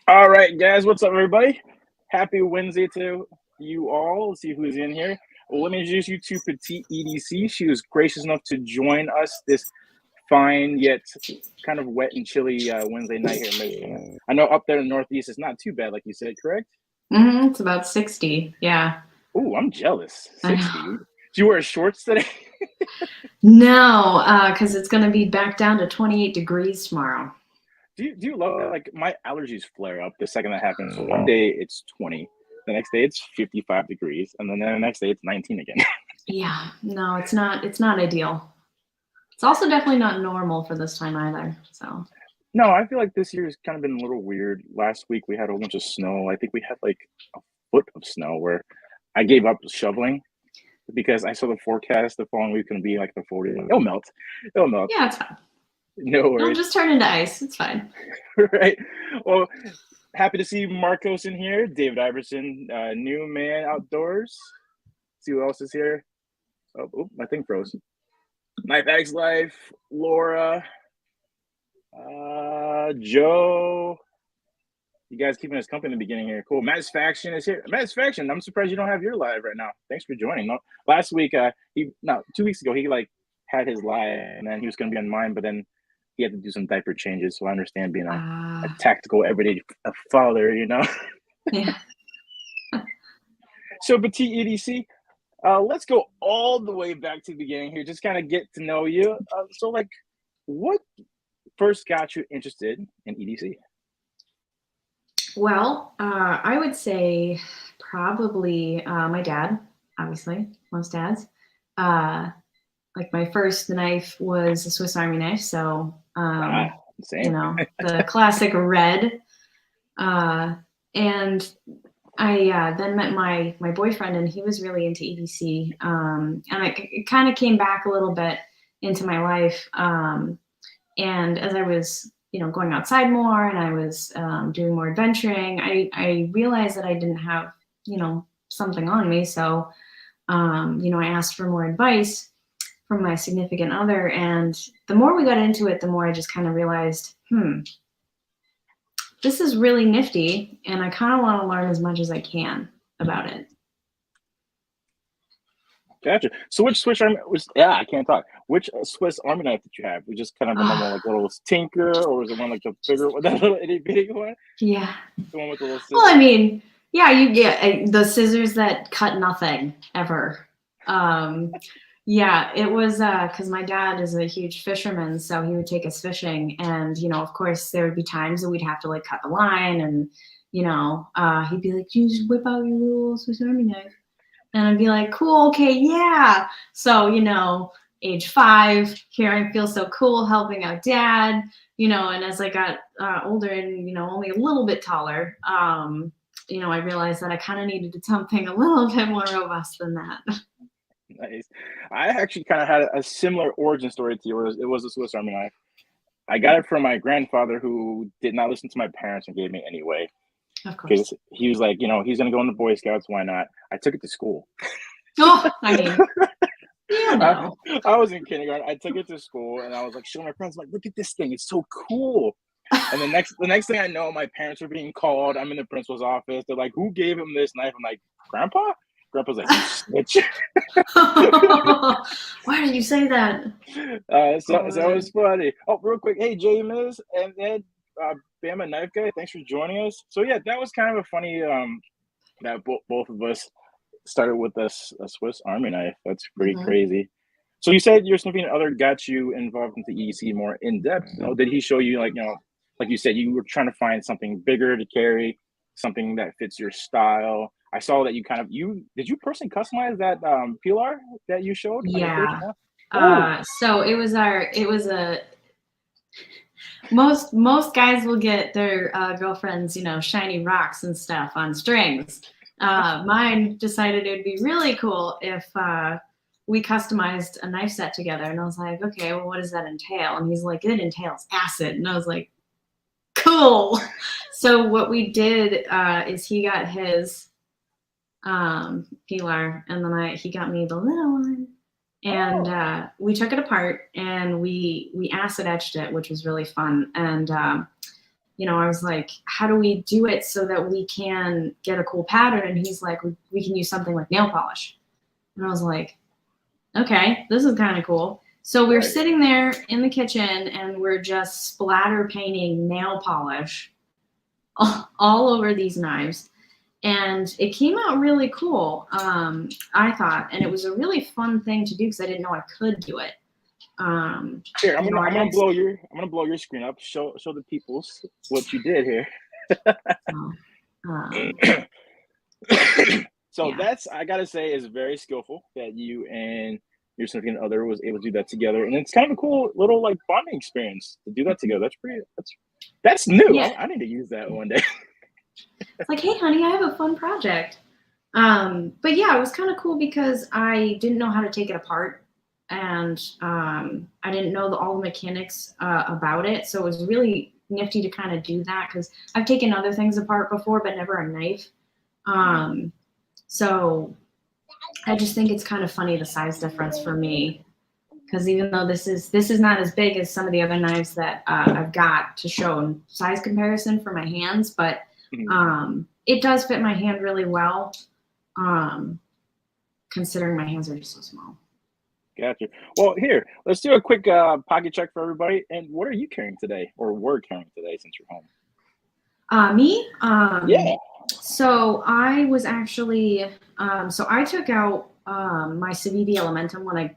All right, guys, what's up, everybody? Happy Wednesday to you all. Let's see who's in here. Well, let me introduce you to Petite EDC. She was gracious enough to join us this fine yet kind of wet and chilly Wednesday night here in Michigan. I know up there in the Northeast it's not too bad, like you said, correct? It's about 60. Yeah. Oh, I'm jealous. I 60. know. Do you wear shorts today? No, because it's going to be back down to 28 degrees tomorrow. Do you love that? Like my allergies flare up the second that happens. So one day it's 20, the next day it's 55 degrees, and then the next day it's 19 again. Yeah. No, it's not. It's not ideal. It's also definitely not normal for this time either. So. No, I feel like this year has kind of been a little weird. Last week we had a whole bunch of snow. I think we had like a foot of snow where I gave up shoveling because I saw the forecast the following week going to be like the 40. It'll melt. It'll melt. Yeah, it's fine. No It'll worries. just turn into ice. It's fine. Right. Well, happy to see Marcos in here. David Iverson, new man outdoors. See who else is here. Oh, my thing froze. Knife Axe Life, Laura, Joe. You guys keeping us company in the beginning here. Cool. Matt's Faction is here. Matt's Faction, I'm surprised you don't have your live right now. Thanks for joining. No, last week, 2 weeks ago, he like had his live and then he was going to be on mine, but then he had to do some diaper changes. So I understand being a tactical, everyday father, you know? Yeah. So, Petite EDC, let's go all the way back to the beginning here. Just kind of get to know you. So, like, what first got you interested in EDC? Well, I would say probably my dad, obviously, most dads. Like my first knife was a Swiss Army knife. So, Same. you know, the classic red. And I then met my boyfriend, and he was really into EDC. And it kind of came back a little bit into my life. And as I was, going outside more and I was doing more adventuring, I realized that I didn't have, something on me. So, I asked for more advice from my significant other. And the more we got into it, the more I just kind of realized, this is really nifty. And I kind of want to learn as much as I can about it. Gotcha. So which Swiss Army I can't talk. Which Swiss Army knife did you have? Was just kind of a normal like little tinker, or was it one like the bigger one, that little itty bitty one? Yeah. The one with the little scissors? Well, I mean, yeah, you get the scissors that cut nothing ever. Yeah, it was because my dad is a huge fisherman, so he would take us fishing, and of course, there would be times that we'd have to like cut the line, and he'd be like, "You just whip out your little Swiss Army knife," and I'd be like, "Cool, okay, yeah." So age 5, here I feel so cool helping out dad, and as I got older and only a little bit taller, I realized that I kind of needed something a little bit more robust than that. Nice. I actually kind of had a similar origin story to yours. It was a Swiss Army knife. I got it from my grandfather, who did not listen to my parents and gave me anyway. Of course. Because he was like, he's going to go in the Boy Scouts. Why not? I took it to school. Oh, I mean, no. I was in kindergarten. I took it to school, and I was like, showing my friends, like, look at this thing. It's so cool. And the next thing I know, my parents were being called. I'm in the principal's office. They're like, who gave him this knife? I'm like, Grandpa? Grandpa's like, snitch. Why did you say that? So it was funny. Oh, real quick. Hey, James and Ed, Bama Knife Guy, thanks for joining us. So, yeah, that was kind of a funny that both of us started with a Swiss Army knife. That's pretty crazy. So you said your significant other got you involved into EDC more in depth. Did he show you, like you said, you were trying to find something bigger to carry, something that fits your style? I saw that did you personally customize that pilar that you showed? Yeah. So it was most guys will get their girlfriends, shiny rocks and stuff on strings. Mine decided it would be really cool if we customized a knife set together. And I was like, okay, well, what does that entail? And he's like, it entails acid. And I was like, cool. So what we did is he got his pilar, and then he got me the little one. And we took it apart and we acid etched it, which was really fun. And I was like, how do we do it so that we can get a cool pattern? And he's like, we can use something like nail polish. And I was like, okay, this is kind of cool. So we're sitting there in the kitchen and we're just splatter painting nail polish all over these knives. And it came out really cool, I thought. And it was a really fun thing to do because I didn't know I could do it. Here, I'm gonna blow your screen up. Show the peoples what you did here. So that's, I gotta say, is very skillful that you and your significant other was able to do that together, and it's kind of a cool little like bonding experience to do that together. That's new. Yeah. I need to use that one day. It's like, hey, honey, I have a fun project. But yeah, it was kind of cool because I didn't know how to take it apart, and I didn't know all the mechanics about it. So it was really nifty to kind of do that because I've taken other things apart before, but never a knife. So I just think it's kind of funny, the size difference for me, because even though this is not as big as some of the other knives that I've got to show in size comparison for my hands, but it does fit my hand really well, considering my hands are just so small. Gotcha. Well, here, let's do a quick pocket check for everybody. And what are you carrying today, or were carrying today since you're home? Me? Yeah. So I was actually, so I took out my Civivi Elementum when I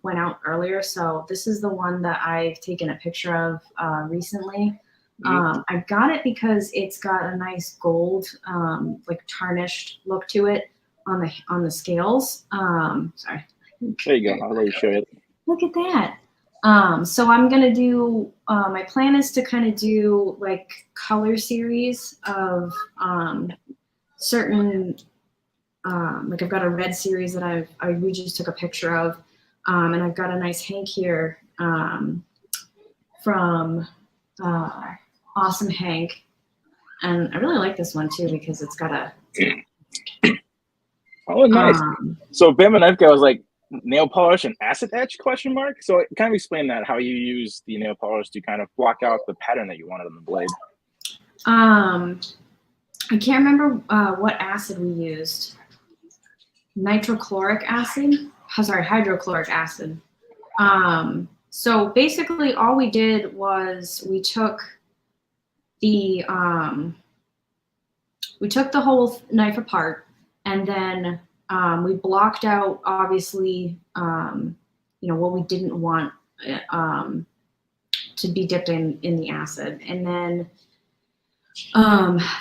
went out earlier. So this is the one that I've taken a picture of recently. I got it because it's got a nice gold, like tarnished look to it on the scales. Sorry. There you go. I'll let you show it. Look at that. So I'm going to do, my plan is to kind of do like color series of certain, like I've got a red series that we just took a picture of. And I've got a nice hank here from Awesome Hank. And I really like this one too because it's got a... Oh, nice. So Bama Knife Guy was like, nail polish and acid etch ? So kind of explain that, how you use the nail polish to kind of block out the pattern that you wanted on the blade. I can't remember what acid we used. Hydrochloric acid. So basically all we did was we took the whole knife apart, and then we blocked out, obviously, what we didn't want to be dipped in the acid. And then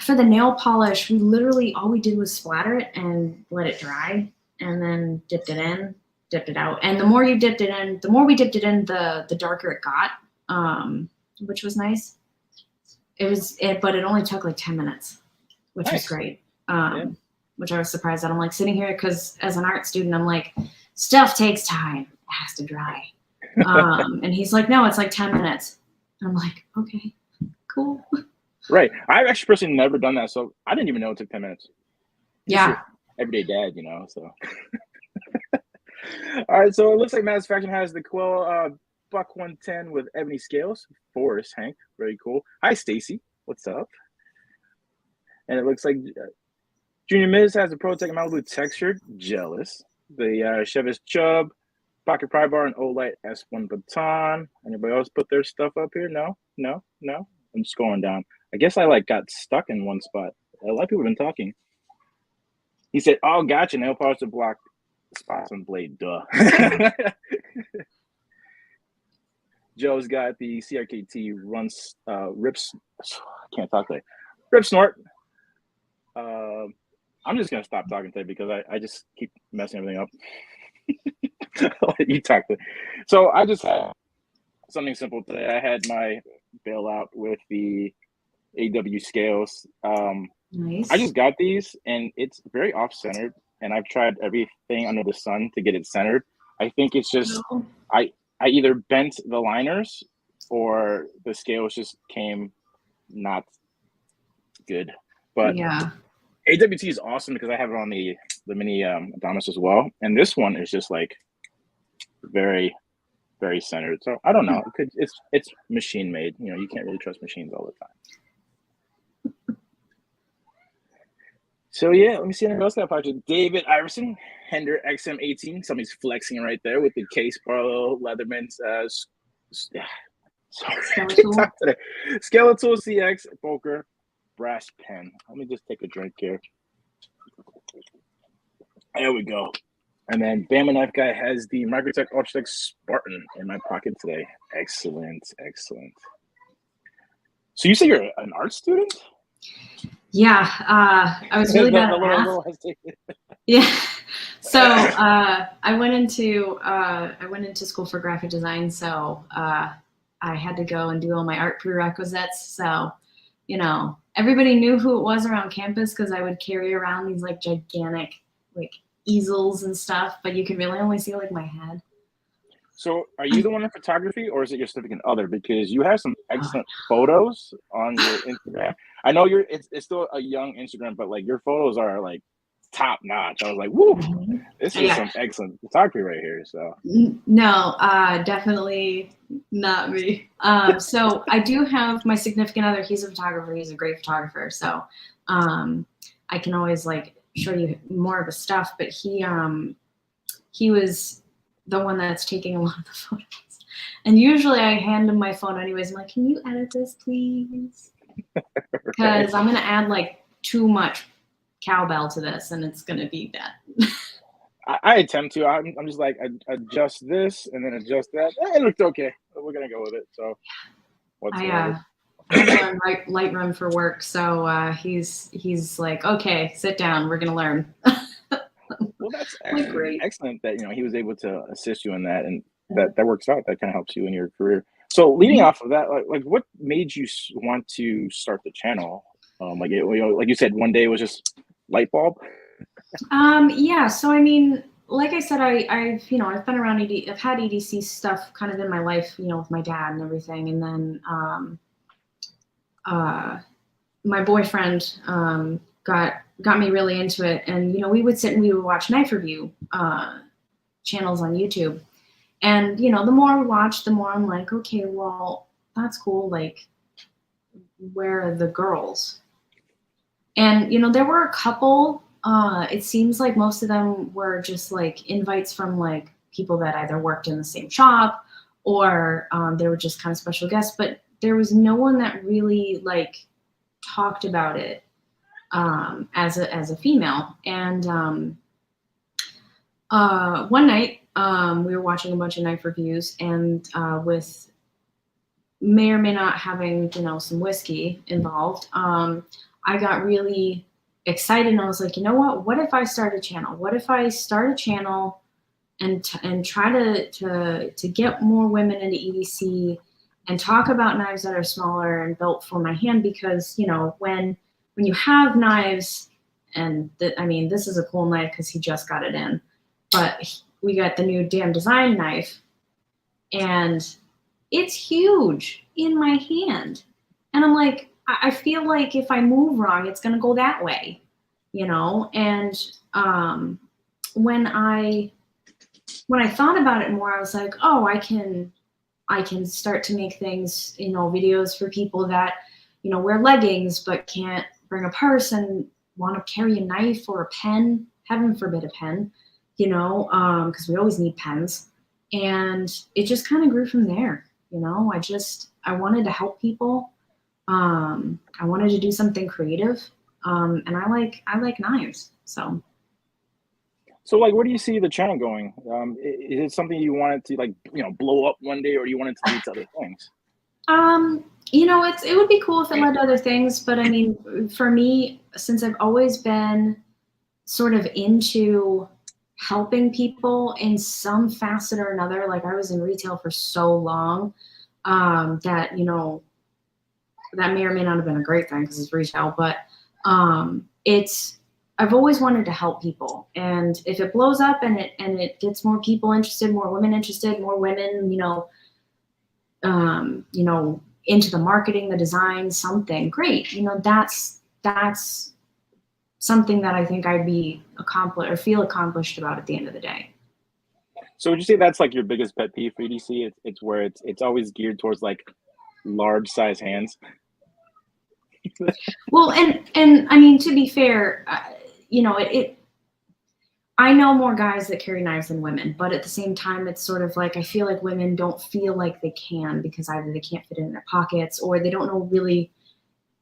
for the nail polish, we literally, all we did was splatter it and let it dry, and then dipped it in, dipped it out. And the more you dipped it in, the more we dipped it in, the darker it got, which was nice. But it only took like 10 minutes, which was great. Which I was surprised at. I'm like sitting here because as an art student, I'm like, stuff takes time. It has to dry. And he's like, no, it's like 10 minutes. And I'm like, okay, cool. Right. I've actually personally never done that. So I didn't even know it took 10 minutes. Yeah. Everyday dad, so. All right. So it looks like Satisfaction has the Quill Buck 110 with ebony scales. Forrest Hank. Very cool. Hi, Stacy. What's up? And it looks like Junior Miz has the ProTech Malibu textured. Jealous. The Chevis Chubb, Pocket Pry Bar, and Olight S1 Baton. Anybody else put their stuff up here? No. I'm scrolling down. I guess I got stuck in one spot. A lot of people have been talking. He said, "Oh, gotcha. Nail polish to block spots on blade. Duh." Joe's got the CRKT runs rips. Can't talk today. Rip snort. I'm just gonna stop talking today because I just keep messing everything up. I'll let you talk. So I just had something simple today. I had my bailout with the AW scales. Nice. I just got these and it's very off-centered, and I've tried everything under the sun to get it centered. I think it's just I either bent the liners or the scales just came not good. But yeah. AWT is awesome because I have it on the mini Adamas as well, and this one is just like very, very centered. So I don't know. It's machine made. You can't really trust machines all the time. So yeah, let me see anything else got project. David Iverson, Hender XM18. Somebody's flexing right there with the case Barlow Leatherman's yeah. Sorry, I can't talk today. Skeletal CX poker brass pen. Let me just take a drink here. There we go. And then Bama Knife Guy has the Microtech Ultratech Spartan in my pocket today. Excellent, excellent. So you say you're an art student? Yeah, I was really bad at math. Yeah, so I went into school for graphic design, so I had to go and do all my art prerequisites. So, you know, everybody knew who it was around campus because I would carry around these like gigantic like easels and stuff, but you could really only see like my head. So are you the one in photography or is it your significant other? Because you have some excellent photos on your Instagram. I know it's still a young Instagram, but like your photos are like top notch. I was like, woo, this is some excellent photography right here. So no, definitely not me. So I do have my significant other. He's a photographer. He's a great photographer. So I can always like show you more of his stuff, but he was the one that's taking a lot of the photos. And usually I hand him my phone anyways. I'm like, can you edit this, please? Because I'm going to add like too much cowbell to this and it's going to be bad. I attempt to. I'm just like, adjust this and then adjust that. It looked okay. We're going to go with it. So whatsoever. I learn Lightroom for work. So he's like, okay, sit down. We're going to learn. Well, that's excellent that, you know, he was able to assist you in that, and that works out. That kind of helps you in your career. So leading off of that, like what made you want to start the channel? Like you said, one day it was just light bulb. Yeah. So I mean, like I said, I've been around I've had EDC stuff kind of in my life, you know, with my dad and everything, and then my boyfriend got me really into it, and you know, we would sit and we would watch knife review channels on YouTube, and you know, the more we watch, the more I'm like, okay, well, that's cool. Like, where are the girls? And you know, there were a couple. It seems like most of them were just like invites from like people that either worked in the same shop or they were just kind of special guests, but there was no one that really like talked about it as a female. And one night we were watching a bunch of knife reviews, and with may or may not having, you know, some whiskey involved, I got really excited and I was like, you know what if I start a channel? What if I start a channel and try to get more women into EDC and talk about knives that are smaller and built for my hand? Because, you know, when you have knives, and I mean, this is a cool knife because he just got it in, but we got the new damn design knife and it's huge in my hand. And I'm like, I feel like if I move wrong, it's going to go that way, you know? And when I thought about it more, I was like, oh, I can start to make things, you know, videos for people that, you know, wear leggings but can't bring a purse and want to carry a knife or a pen, heaven forbid a pen, you know, because we always need pens. And it just kind of grew from there, you know. I wanted to help people. I wanted to do something creative, and I like knives. So like, where do you see the channel going? Is it something you wanted to, like, you know, blow up one day, or you wanted to lead to other things? You know, it would be cool if it led to other things, but I mean, for me, since I've always been sort of into helping people in some facet or another, like I was in retail for so long, that, you know, that may or may not have been a great thing because it's retail, but I've always wanted to help people. And if it blows up and it gets more people interested, more women interested, more women, you know, into the marketing, the design, something great, you know, that's something that I think I'd be accomplished or feel accomplished about at the end of the day. So would you say that's like your biggest pet peeve for EDC? It's where it's always geared towards like large size hands. Well, and I mean, to be fair, you know, I know more guys that carry knives than women, but at the same time, it's sort of like I feel like women don't feel like they can because either they can't fit it in their pockets or they don't know really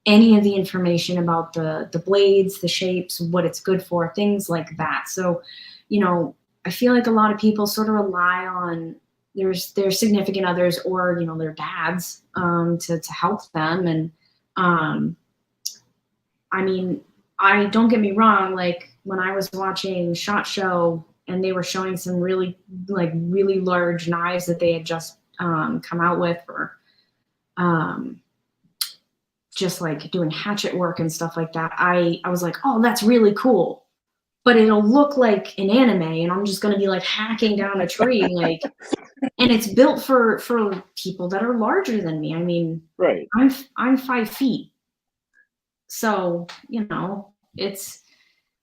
any of the information about the blades, the shapes, what it's good for, things like that. So, you know, I feel like a lot of people sort of rely on their significant others or, you know, their dads to help them. And I mean, I don't get me wrong, like when I was watching SHOT Show and they were showing some really large knives that they had just come out with for just like doing hatchet work and stuff like that, I was like, oh, that's really cool. But it'll look like an anime and I'm just gonna be like hacking down a tree, like, and it's built for people that are larger than me. I mean, right. I'm 5 feet. So, you know,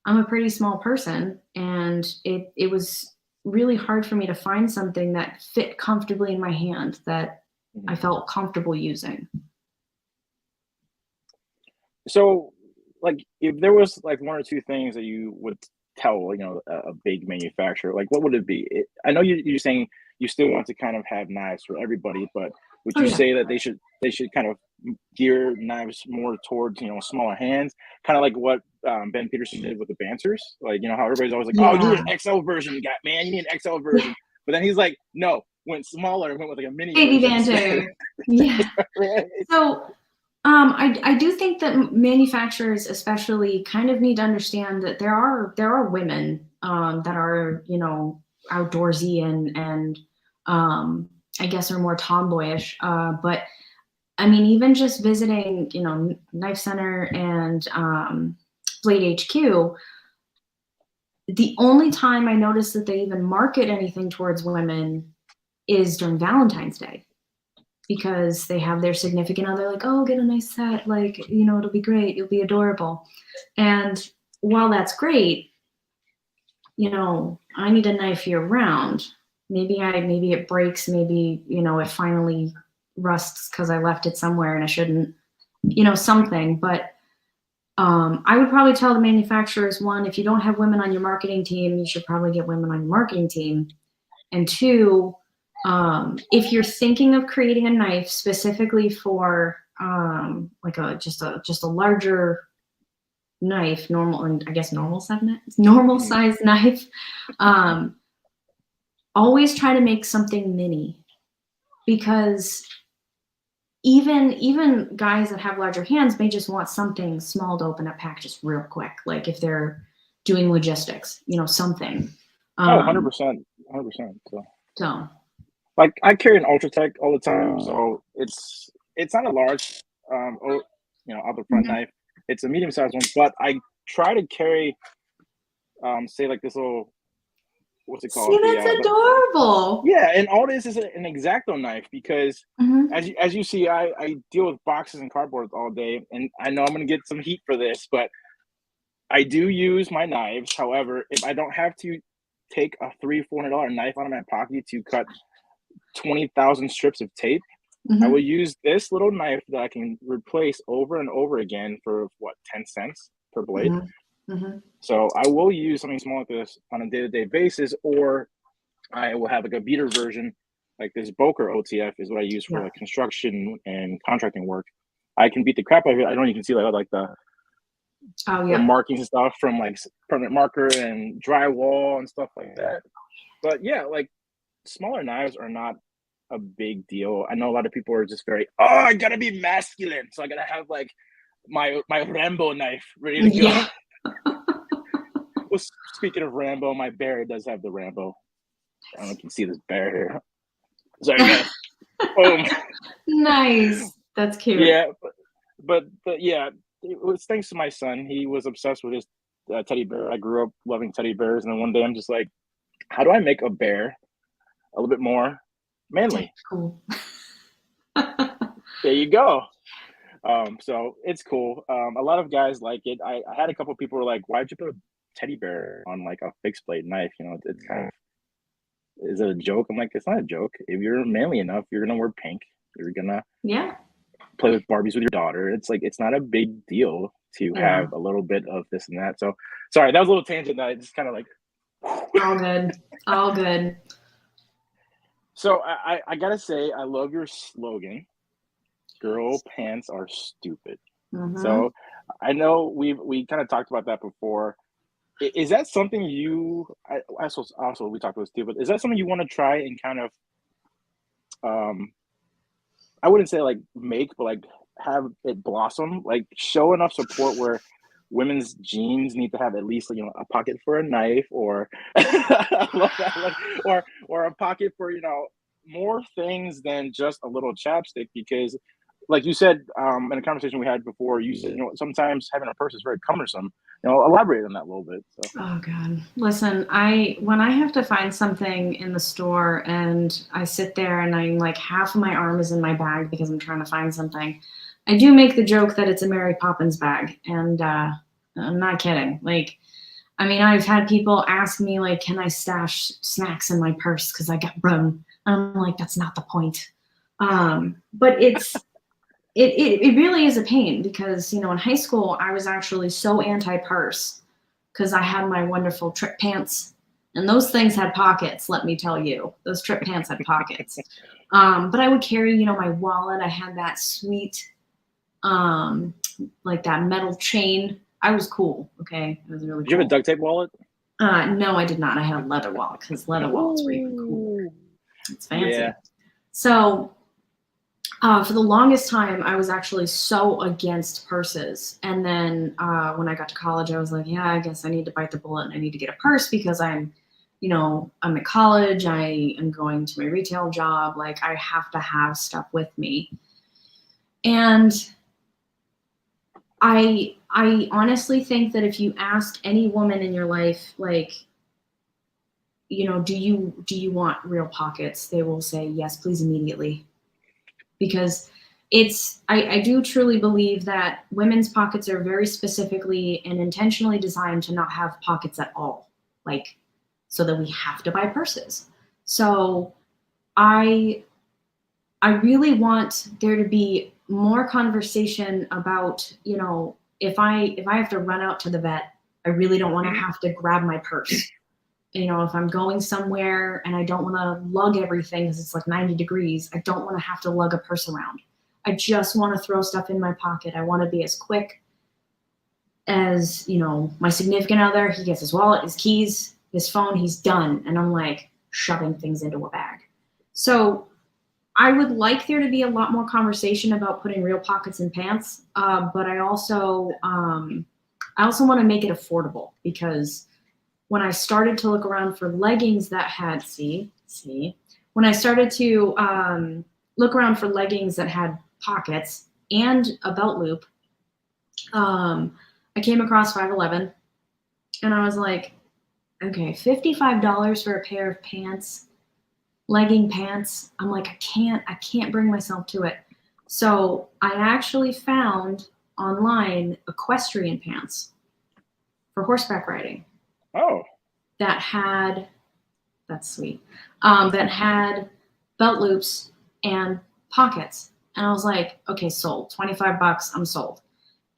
I'm a pretty small person, and it was really hard for me to find something that fit comfortably in my hand that I felt comfortable using. So, like, if there was like one or two things that you would tell, you know, a big manufacturer, like, what would it be? I know you're saying you still want to kind of have knives for everybody, but would Oh, you yeah. say that they should kind of gear knives more towards, you know, smaller hands, kind of like what Ben Peterson did with the Bancers? Like, you know, how everybody's always like, oh, you need Yeah. an XL version, man, you need an XL version. But then he's like, no, went smaller, went with like a mini Baby version. Banter. Yeah. Right. So I do think that manufacturers especially kind of need to understand that there are women that are, you know, outdoorsy and I guess are more tomboyish. But I mean, even just visiting, you know, Knife Center and Blade HQ, the only time I notice that they even market anything towards women is during Valentine's Day, because they have their significant other like, oh, get a nice set, like, you know, it'll be great, you'll be adorable. And while that's great, you know, I need a knife year round. Maybe it breaks, maybe, you know, it finally rusts because I left it somewhere and I shouldn't, you know, something. But I would probably tell the manufacturers, one, if you don't have women on your marketing team, you should probably get women on your marketing team. And two, if you're thinking of creating a knife specifically for like just a larger knife, normal, and I guess normal size knife, always try to make something mini, because even guys that have larger hands may just want something small to open up pack just real quick, like if they're doing logistics, you know, something. 100%. So Like, I carry an Ultratech all the time, so it's not a large, you know, out the front knife. It's a medium sized one, but I try to carry, say like this little, what's it called? see, that's adorable. Yeah, and all this is an X-Acto knife because, as you see, I deal with boxes and cardboard all day, and I know I'm gonna get some heat for this, but I do use my knives. However, if I don't have to take a $300-$400 knife out of my pocket to cut 20,000 strips of tape, I will use this little knife that I can replace over and over again for what, 10 cents per blade. So I will use something small like this on a day-to-day basis, or I will have like a beater version, like this Boker OTF is what I use for like construction and contracting work. I can beat the crap out of it. I don't know, you can see like the markings and stuff from like permanent marker and drywall and stuff like that. But yeah, like, smaller knives are not a big deal. I know a lot of people are just very, oh, I gotta be masculine, so I gotta have like my Rambo knife ready to go. Well, speaking of Rambo, my bear does have the Rambo. I don't know if you can see this bear here. Sorry, guys. Boom. Nice. That's cute. Yeah, but yeah, it was thanks to my son. He was obsessed with his teddy bear. I grew up loving teddy bears, and then one day I'm just like, how do I make a bear a little bit more manly? Cool. There you go. So it's cool. A lot of guys like it. I had a couple people were like, why'd you put a teddy bear on like a fixed blade knife? You know, it's kind of, is it a joke? I'm like, it's not a joke. If you're manly enough, you're gonna wear pink. You're gonna play with Barbies with your daughter. It's like, it's not a big deal to have a little bit of this and that. So sorry, that was a little tangent that I just kind of like. All good. All good. So I gotta say, I love your slogan. Girl pants are stupid. Mm-hmm. So I know we kind of talked about that before. Is that something you? I suppose also we talked about this too, but is that something you want to try and kind of, I wouldn't say like make, but like have it blossom, like show enough support where women's jeans need to have at least, you know, a pocket for a knife, or I love that, like, or a pocket for, you know, more things than just a little chapstick. Because like you said, in a conversation we had before, you said, you know, sometimes having a purse is very cumbersome. You know, elaborate on that a little bit. So. Oh God. Listen, when I have to find something in the store and I sit there and I'm like half of my arm is in my bag because I'm trying to find something, I do make the joke that it's a Mary Poppins bag. And I'm not kidding. Like, I mean, I've had people ask me, like, can I stash snacks in my purse because I got run? I'm like, that's not the point. But it really is a pain because, you know, in high school, I was actually so anti-purse because I had my wonderful trip pants, and those things had pockets, let me tell you. Those trip pants had pockets. But I would carry, you know, my wallet. I had that sweet, like that metal chain. I was cool, okay? It was really cool. Did you have a duct tape wallet? No, I did not. I had a leather wallet because leather wallets were even cool. It's fancy. Yeah. So for the longest time, I was actually so against purses. And then when I got to college, I was like, yeah, I guess I need to bite the bullet and I need to get a purse because I'm at college. I am going to my retail job. Like, I have to have stuff with me. And I honestly think that if you ask any woman in your life, like, you know, do you want real pockets? They will say, yes, please, immediately. Because I do truly believe that women's pockets are very specifically and intentionally designed to not have pockets at all, like, so that we have to buy purses. So I really want there to be more conversation about, you know, if I have to run out to the vet, I really don't want to have to grab my purse. You know, if I'm going somewhere and I don't want to lug everything because it's like 90 degrees, I don't want to have to lug a purse around. I just want to throw stuff in my pocket. I want to be as quick as, you know, my significant other. He gets his wallet, his keys, his phone, he's done. And I'm like shoving things into a bag. So I would like there to be a lot more conversation about putting real pockets in pants. But I also want to make it affordable, because when I started to look around for leggings that had, when I started to look around for leggings that had pockets and a belt loop, I came across 511, and I was like, okay, $55 for a pair of pants, legging pants. I'm like, I can't bring myself to it. So I actually found online equestrian pants for horseback riding. Oh. That's sweet. That had belt loops and pockets. And I was like, okay, sold. $25, I'm sold.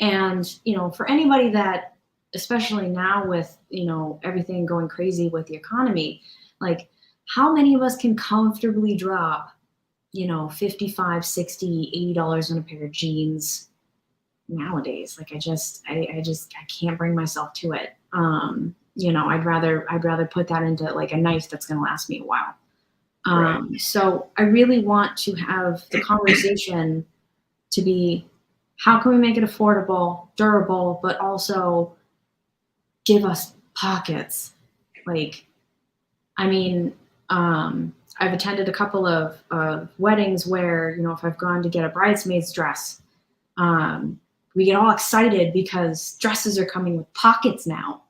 And, you know, for anybody that, especially now with, you know, everything going crazy with the economy, like, how many of us can comfortably drop, you know, $55, $60, $80 on a pair of jeans nowadays? Like, I can't bring myself to it. You know, I'd rather put that into like a knife that's going to last me a while. Right. So I really want to have the conversation to be, how can we make it affordable, durable, but also give us pockets? Like, I mean, I've attended a couple of weddings where, you know, if I've gone to get a bridesmaid's dress, we get all excited because dresses are coming with pockets now.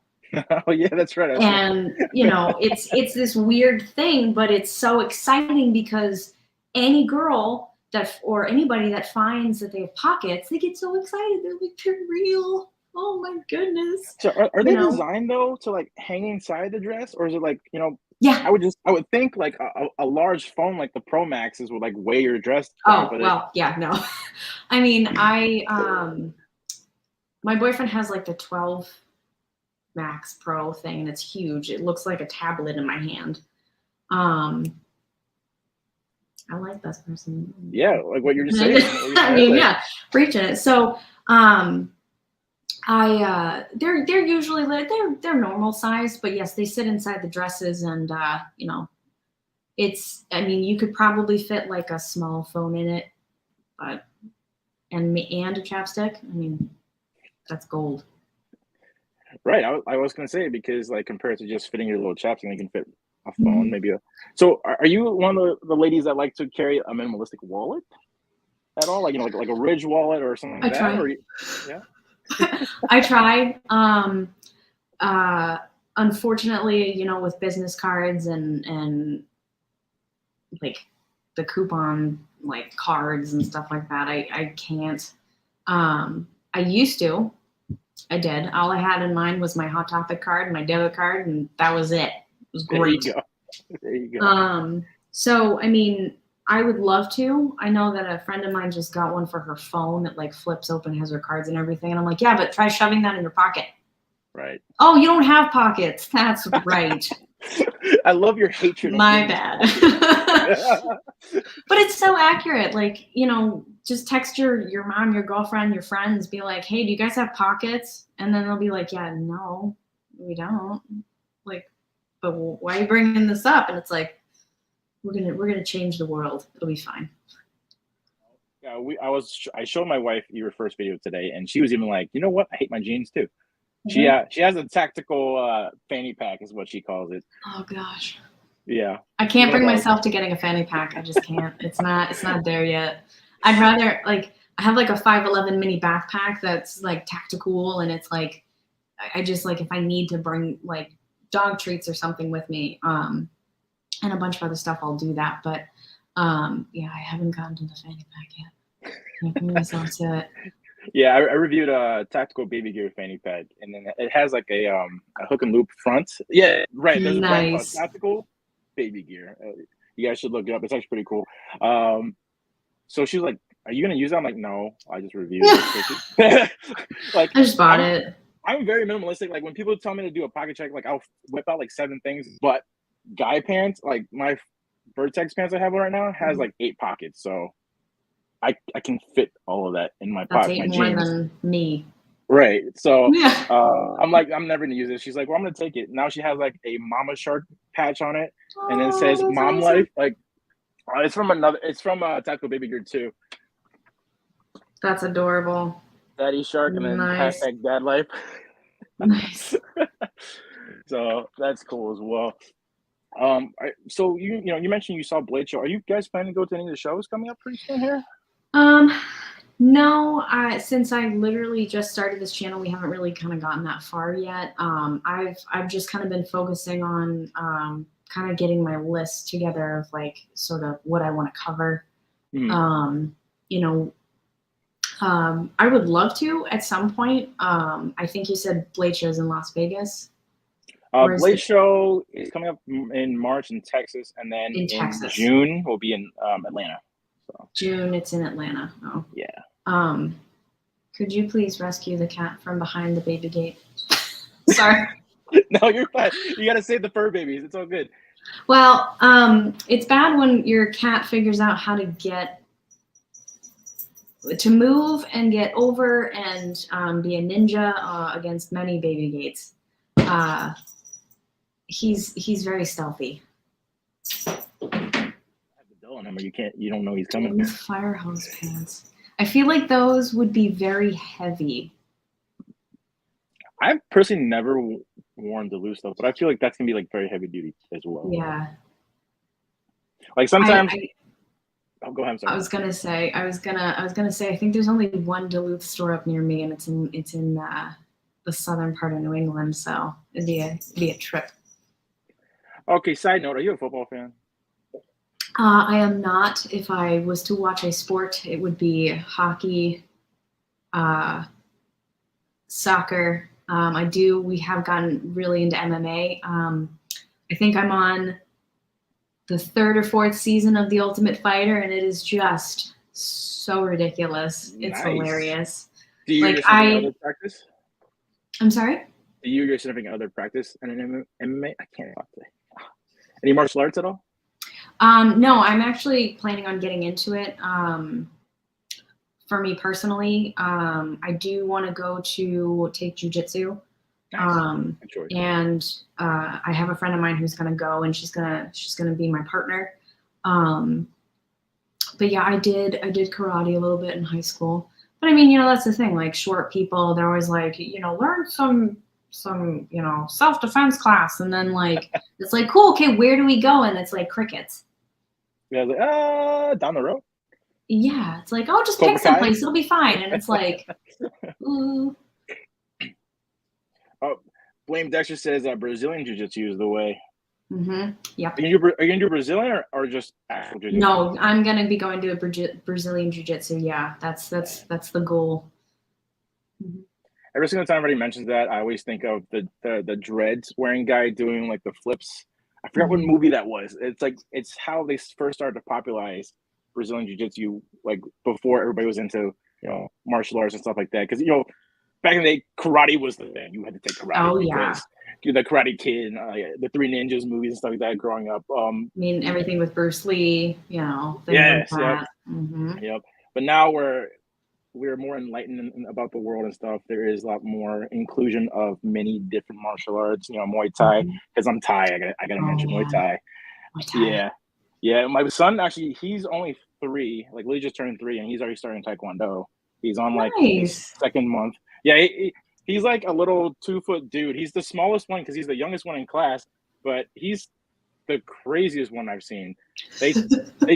Oh yeah, that's right. And you know, it's this weird thing, but it's so exciting because any girl that, or anybody that finds that they have pockets, they get so excited. They're like, they're real. Oh my goodness. So are they designed though to like hang inside the dress, or is it like, you know? Yeah. I would think like a large phone like the Pro Maxes would like weigh your dress down. Oh well, yeah, no. I mean, My boyfriend has like the 12 Max Pro thing, and it's huge. It looks like a tablet in my hand. I like this person. Yeah, like what you're just saying. I mean, yeah, preaching it. So, they're usually they're normal sized, but yes, they sit inside the dresses, and you know, I mean, you could probably fit like a small phone in it, but and a chapstick. I mean, that's gold. Right. I was gonna say, because like compared to just fitting your little chapstick, you can fit a phone, maybe a. So are you one of the ladies that like to carry a minimalistic wallet at all? Like, you know, like a Ridge wallet or something like that? Or yeah. I try. Unfortunately, you know, with business cards and like the coupon like cards and stuff like that, I can't. I used to. I did. All I had in mind was my Hot Topic card, my debit card, and that was it. It was great. There you go. So I mean, I would love to. I know that a friend of mine just got one for her phone that like flips open, has her cards and everything. And I'm like, yeah, but try shoving that in your pocket. Right. Oh, you don't have pockets. That's right. I love your hatred. My bad. But it's so accurate. Like, you know, just text your mom, your girlfriend, your friends, be like, hey, do you guys have pockets? And then they'll be like, yeah, no, we don't. Like, but why are you bringing this up? And it's like, we're gonna change the world. It'll be fine. Yeah, I showed my wife your first video today, and she was even like, you know what? I hate my jeans too. She has a tactical fanny pack, is what she calls it. Oh gosh. Yeah. I can't bring myself to getting a fanny pack. I just can't. It's not there yet. I'd rather I have like a 5'11" mini backpack that's like tactical, and it's like I just like if I need to bring like dog treats or something with me, and a bunch of other stuff, I'll do that. But yeah, I haven't gotten to the fanny pack yet. Can't bring myself to it. Yeah, I reviewed a tactical baby gear fanny pack, and then it has like a hook and loop front. Yeah, right. There's a brand called Tactical Baby Gear. You guys should look it up. It's actually pretty cool. So she was like, "Are you gonna use it?" I'm like, "No, I just reviewed it." Like, I just bought it. I'm very minimalistic. Like when people tell me to do a pocket check, like I'll whip out like 7 things. But guy pants, like my Vertex pants I have right now, has like 8 pockets. So I can fit all of that in my pocket. That's 8 more than me. Right. So I'm like, I'm never gonna use it. She's like, well, I'm gonna take it. Now she has like a Mama Shark patch on it, and it says Mom Life. Like it's from Tactical Baby Gear too. That's adorable. Daddy Shark, and then hashtag Dad Life. Nice. So that's cool as well. So you mentioned you saw Blade Show. Are you guys planning to go to any of the shows coming up pretty soon here? No, since I literally just started this channel, we haven't really kind of gotten that far yet. I've just kind of been focusing on kind of getting my list together of like sort of what I want to cover. You know, I would love to at some point. I think you said Blade Show's in Las Vegas. Blade Show is coming up in March in Texas, and then in June we'll be in Atlanta. So. June, it's in Atlanta. Oh. Yeah. Could you please rescue the cat from behind the baby gate? Sorry. No, you're fine. You gotta save the fur babies. It's all good. Well, it's bad when your cat figures out how to move and get over and be a ninja against many baby gates. He's very stealthy. I have the bill on him, or you don't know he's coming. Fire hose pants. I feel like those would be very heavy. I've personally never worn Duluth stuff, but I feel like that's gonna be like very heavy duty as well. Yeah. Like sometimes. Oh, go ahead. I'm sorry. I was gonna say. I think there's only one Duluth store up near me, and it's in the southern part of New England. So it'd be a trip. Okay. Side note: are you a football fan? I am not. If I was to watch a sport, it would be hockey, soccer. We have gotten really into MMA. I think I'm on the 3rd or 4th season of The Ultimate Fighter, and it is just so ridiculous. It's hilarious. Do you Like your significant other practice? I'm sorry? Do you your significant other practice and an MMA? I can't talk today. Any martial arts at all? No, I'm actually planning on getting into it. For me personally, I do want to go to take jujitsu. Nice. And I have a friend of mine who's gonna go, and she's gonna be my partner. But yeah, I did karate a little bit in high school. But I mean, you know, that's the thing. Like short people, they're always like, you know, learn some you know, self-defense class, and then like it's like, cool, okay, where do we go? And it's like crickets. Yeah, like down the road. Yeah, it's like, oh, just pick someplace, it'll be fine. And it's like, ooh. Oh, Blame Dexter says that Brazilian jiu-jitsu is the way. Mm-hmm. Yep. Are you gonna do Brazilian or just actual jiu-jitsu? No, I'm gonna be going to a Brazilian jiu-jitsu. Yeah, that's the goal. Mm-hmm. Every single time anybody mentions that, I always think of the dreads wearing guy doing like the flips. I forgot what movie that was. It's how they first started to popularize Brazilian jiu-jitsu, like before everybody was into, you know, martial arts and stuff like that. Because, you know, back in the day, karate was the thing. You had to take karate because you're the Karate Kid, the Three Ninjas movies and stuff like that growing up. I mean, everything with Bruce Lee, you know, things like that. Yep. Mm-hmm. Yep. But now we're more enlightened about the world and stuff. There is a lot more inclusion of many different martial arts. You know, Muay Thai, because I'm Thai. I gotta mention Muay Thai. Yeah. My son actually, he's only 3. Like, Lee just turned 3, and he's already starting Taekwondo. He's on like his 2nd month. Yeah, he's like a little 2-foot dude. He's the smallest one because he's the youngest one in class, but he's the craziest one I've seen. They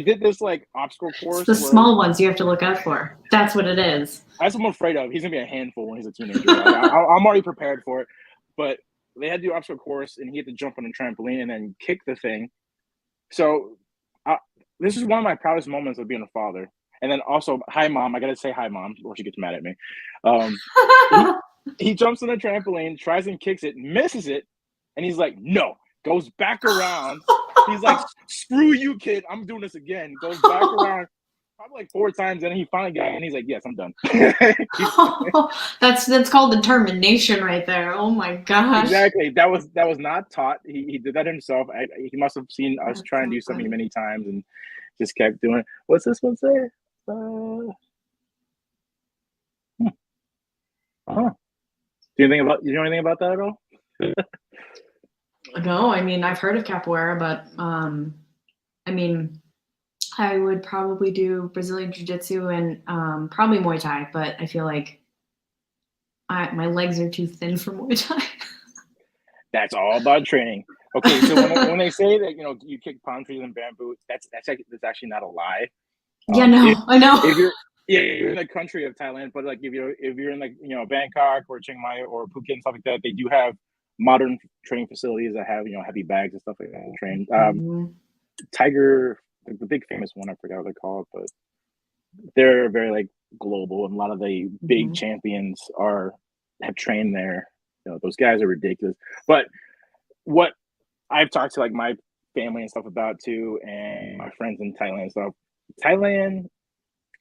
did this like obstacle course. It's the small ones you have to look out for. That's what it is. That's what I'm afraid of. He's gonna be a handful when he's a teenager. I'm already prepared for it. But they had to do obstacle course, and he had to jump on a trampoline and then kick the thing. So this is one of my proudest moments of being a father. And then also, hi mom. I gotta say hi mom, or she gets mad at me. He jumps on the trampoline, tries and kicks it, misses it, and he's like, no. Goes back around. He's like, screw you, kid. I'm doing this again. Goes back around probably like 4 times, and then he finally got it, and he's like, yes, I'm done. That's called determination right there. Oh my gosh. Exactly. That was not taught. He did that himself. He must have seen us try and do something many times and just kept doing it. What's this one say? Do you know anything about that at all? No, I mean, I've heard of capoeira, but I mean, I would probably do Brazilian jiu-jitsu and probably Muay Thai, but I feel like my legs are too thin for Muay Thai. That's all about training. Okay, so when they say that, you know, you kick palm trees and bamboo, that's actually not a lie. Yeah, no, I know. If you're in the country of Thailand, but like if you're in like, you know, Bangkok or Chiang Mai or Phuket and stuff like that, they do have modern training facilities that have, you know, heavy bags and stuff like that to train. Tiger, the big famous one, I forgot what they're called, but they're very like global, and a lot of the big champions have trained there. You know, those guys are ridiculous. But what I've talked to like my family and stuff about too, and my friends in Thailand and stuff, Thailand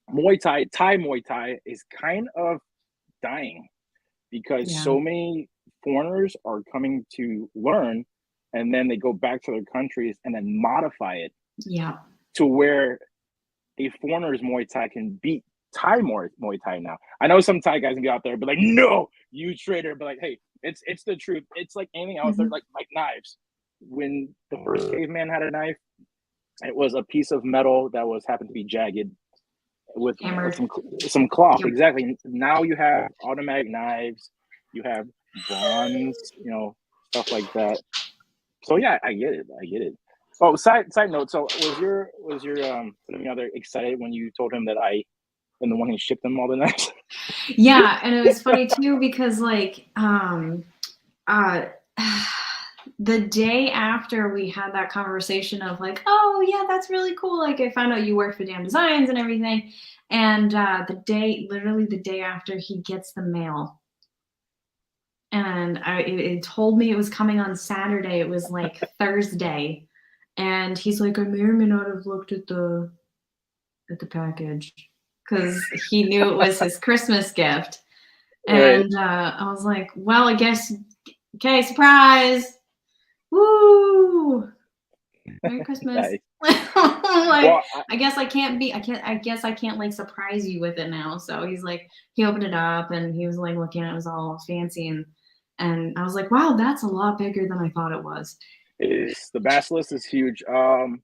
Muay Thai is kind of dying because so many foreigners are coming to learn, and then they go back to their countries and then modify it to where a foreigner's Muay Thai can beat Thai Muay Thai now. I know some Thai guys can get out there, but like, no, you traitor. But like, hey, it's the truth. It's like anything else. They're like knives. When the first caveman had a knife, it was a piece of metal that happened to be jagged with some cloth. Exactly. Now you have automatic knives. You have bronze, you know, stuff like that. So yeah, I get it. Oh, side note. So was your other excited when you told him that I am the one who shipped them all the knives? Yeah, and it was funny too because like the day after we had that conversation of like, oh yeah, that's really cool. Like I found out you work for Damn Designs and everything, and literally the day after, he gets the mail. And it told me it was coming on Saturday. It was like Thursday. And he's like, I may or may not have looked at the package because he knew it was his Christmas gift. And I was like, well, I guess, okay, surprise. Woo! Merry Christmas. Like, well, I guess I can't like surprise you with it now. So he's like, he opened it up and he was like looking at it, was all fancy, and I was like, wow, that's a lot bigger than I thought it was. The basilisk is huge. Oh,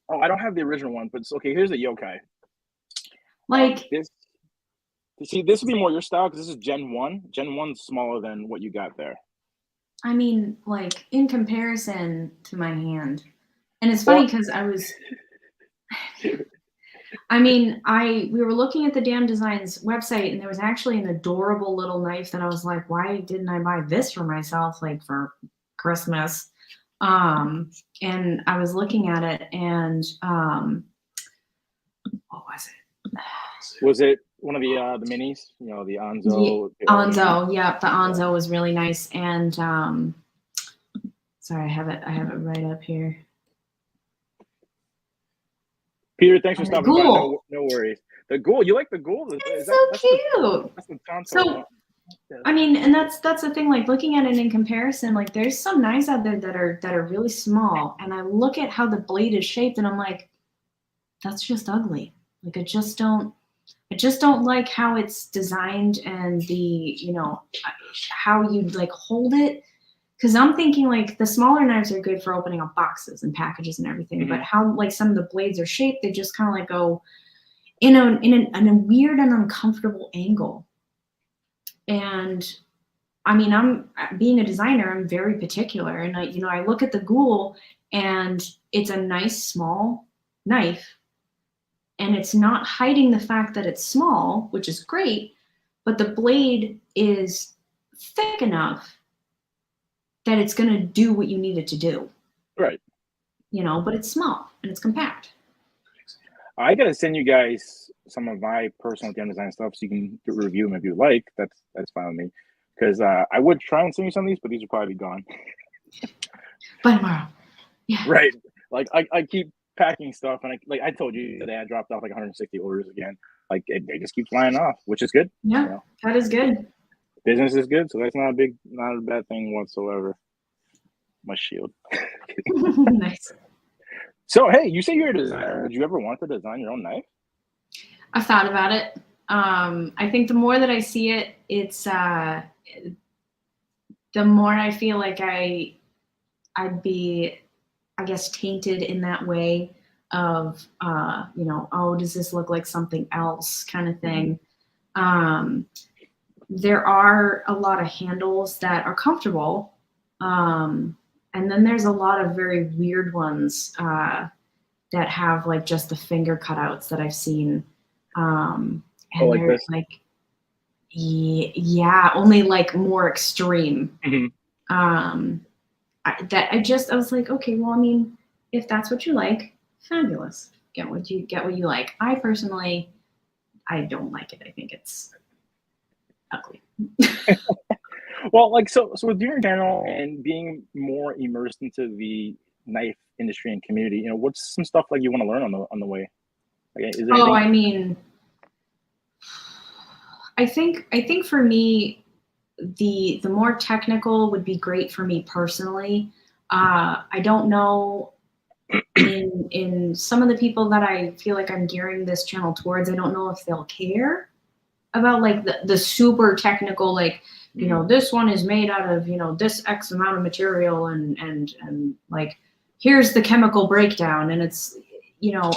I don't have the original one, but it's okay. Here's the yokai. Like this would be more your style because this is Gen 1. Gen 1's smaller than what you got there. I mean, like in comparison to my hand. And it's funny because we were looking at the Damn Designs website and there was actually an adorable little knife that I was like, why didn't I buy this for myself, like for Christmas? And I was looking at it and what was it? Was it one of the minis? You know, the Onzo. Yeah, Onzo, yeah, the Onzo was really nice. And sorry, I have it right up here. Peter, thanks for stopping by. No worries. The ghoul, you like the ghoul? It's so cute. That's the so, I mean, and that's the thing. Like looking at it in comparison, like there's some knives out there that are really small, and I look at how the blade is shaped, and I'm like, that's just ugly. Like I just don't like how it's designed and how you like hold it. Because I'm thinking like the smaller knives are good for opening up boxes and packages and everything, but how like some of the blades are shaped, they just kind of like go in a weird and uncomfortable angle. And I mean, I'm being a designer, I'm very particular, and I look at the ghoul and it's a nice small knife, and it's not hiding the fact that it's small, which is great, but the blade is thick enough that it's going to do what you need it to do. Right. But it's small and it's compact. I got to send you guys some of my personal game design stuff so you can review them if you like. That's fine with me. Because I would try and send you some of these, but these will probably be gone. By tomorrow. Yeah. Right. Like I keep packing stuff, and I told you today I dropped off like 160 orders again. Like they just keep flying off, which is good. Yeah, that is good. Business is good, so that's not a bad thing whatsoever. My shield. Nice. So hey, you say you're a designer. Did you ever want to design your own knife? I've thought about it. I think the more that I see it, it's the more I feel like I'd be, I guess, tainted in that way of does this look like something else kind of thing. There are a lot of handles that are comfortable. And then there's a lot of very weird ones that have like just the finger cutouts that I've seen. And like they're this? like, yeah, only like more extreme. I was like, okay, well, I mean, if that's what you like, fabulous. Get what you like. I personally, I don't like it. I think it's ugly. Well, like so with your channel and being more immersed into the knife industry and community, what's some stuff like you want to learn on the way? Like, is there anything? I mean, I think for me, the more technical would be great for me personally. I don't know in some of the people that I feel like I'm gearing this channel towards, I don't know if they'll care about like the super technical, like, this one is made out of, this X amount of material and like, here's the chemical breakdown. And it's,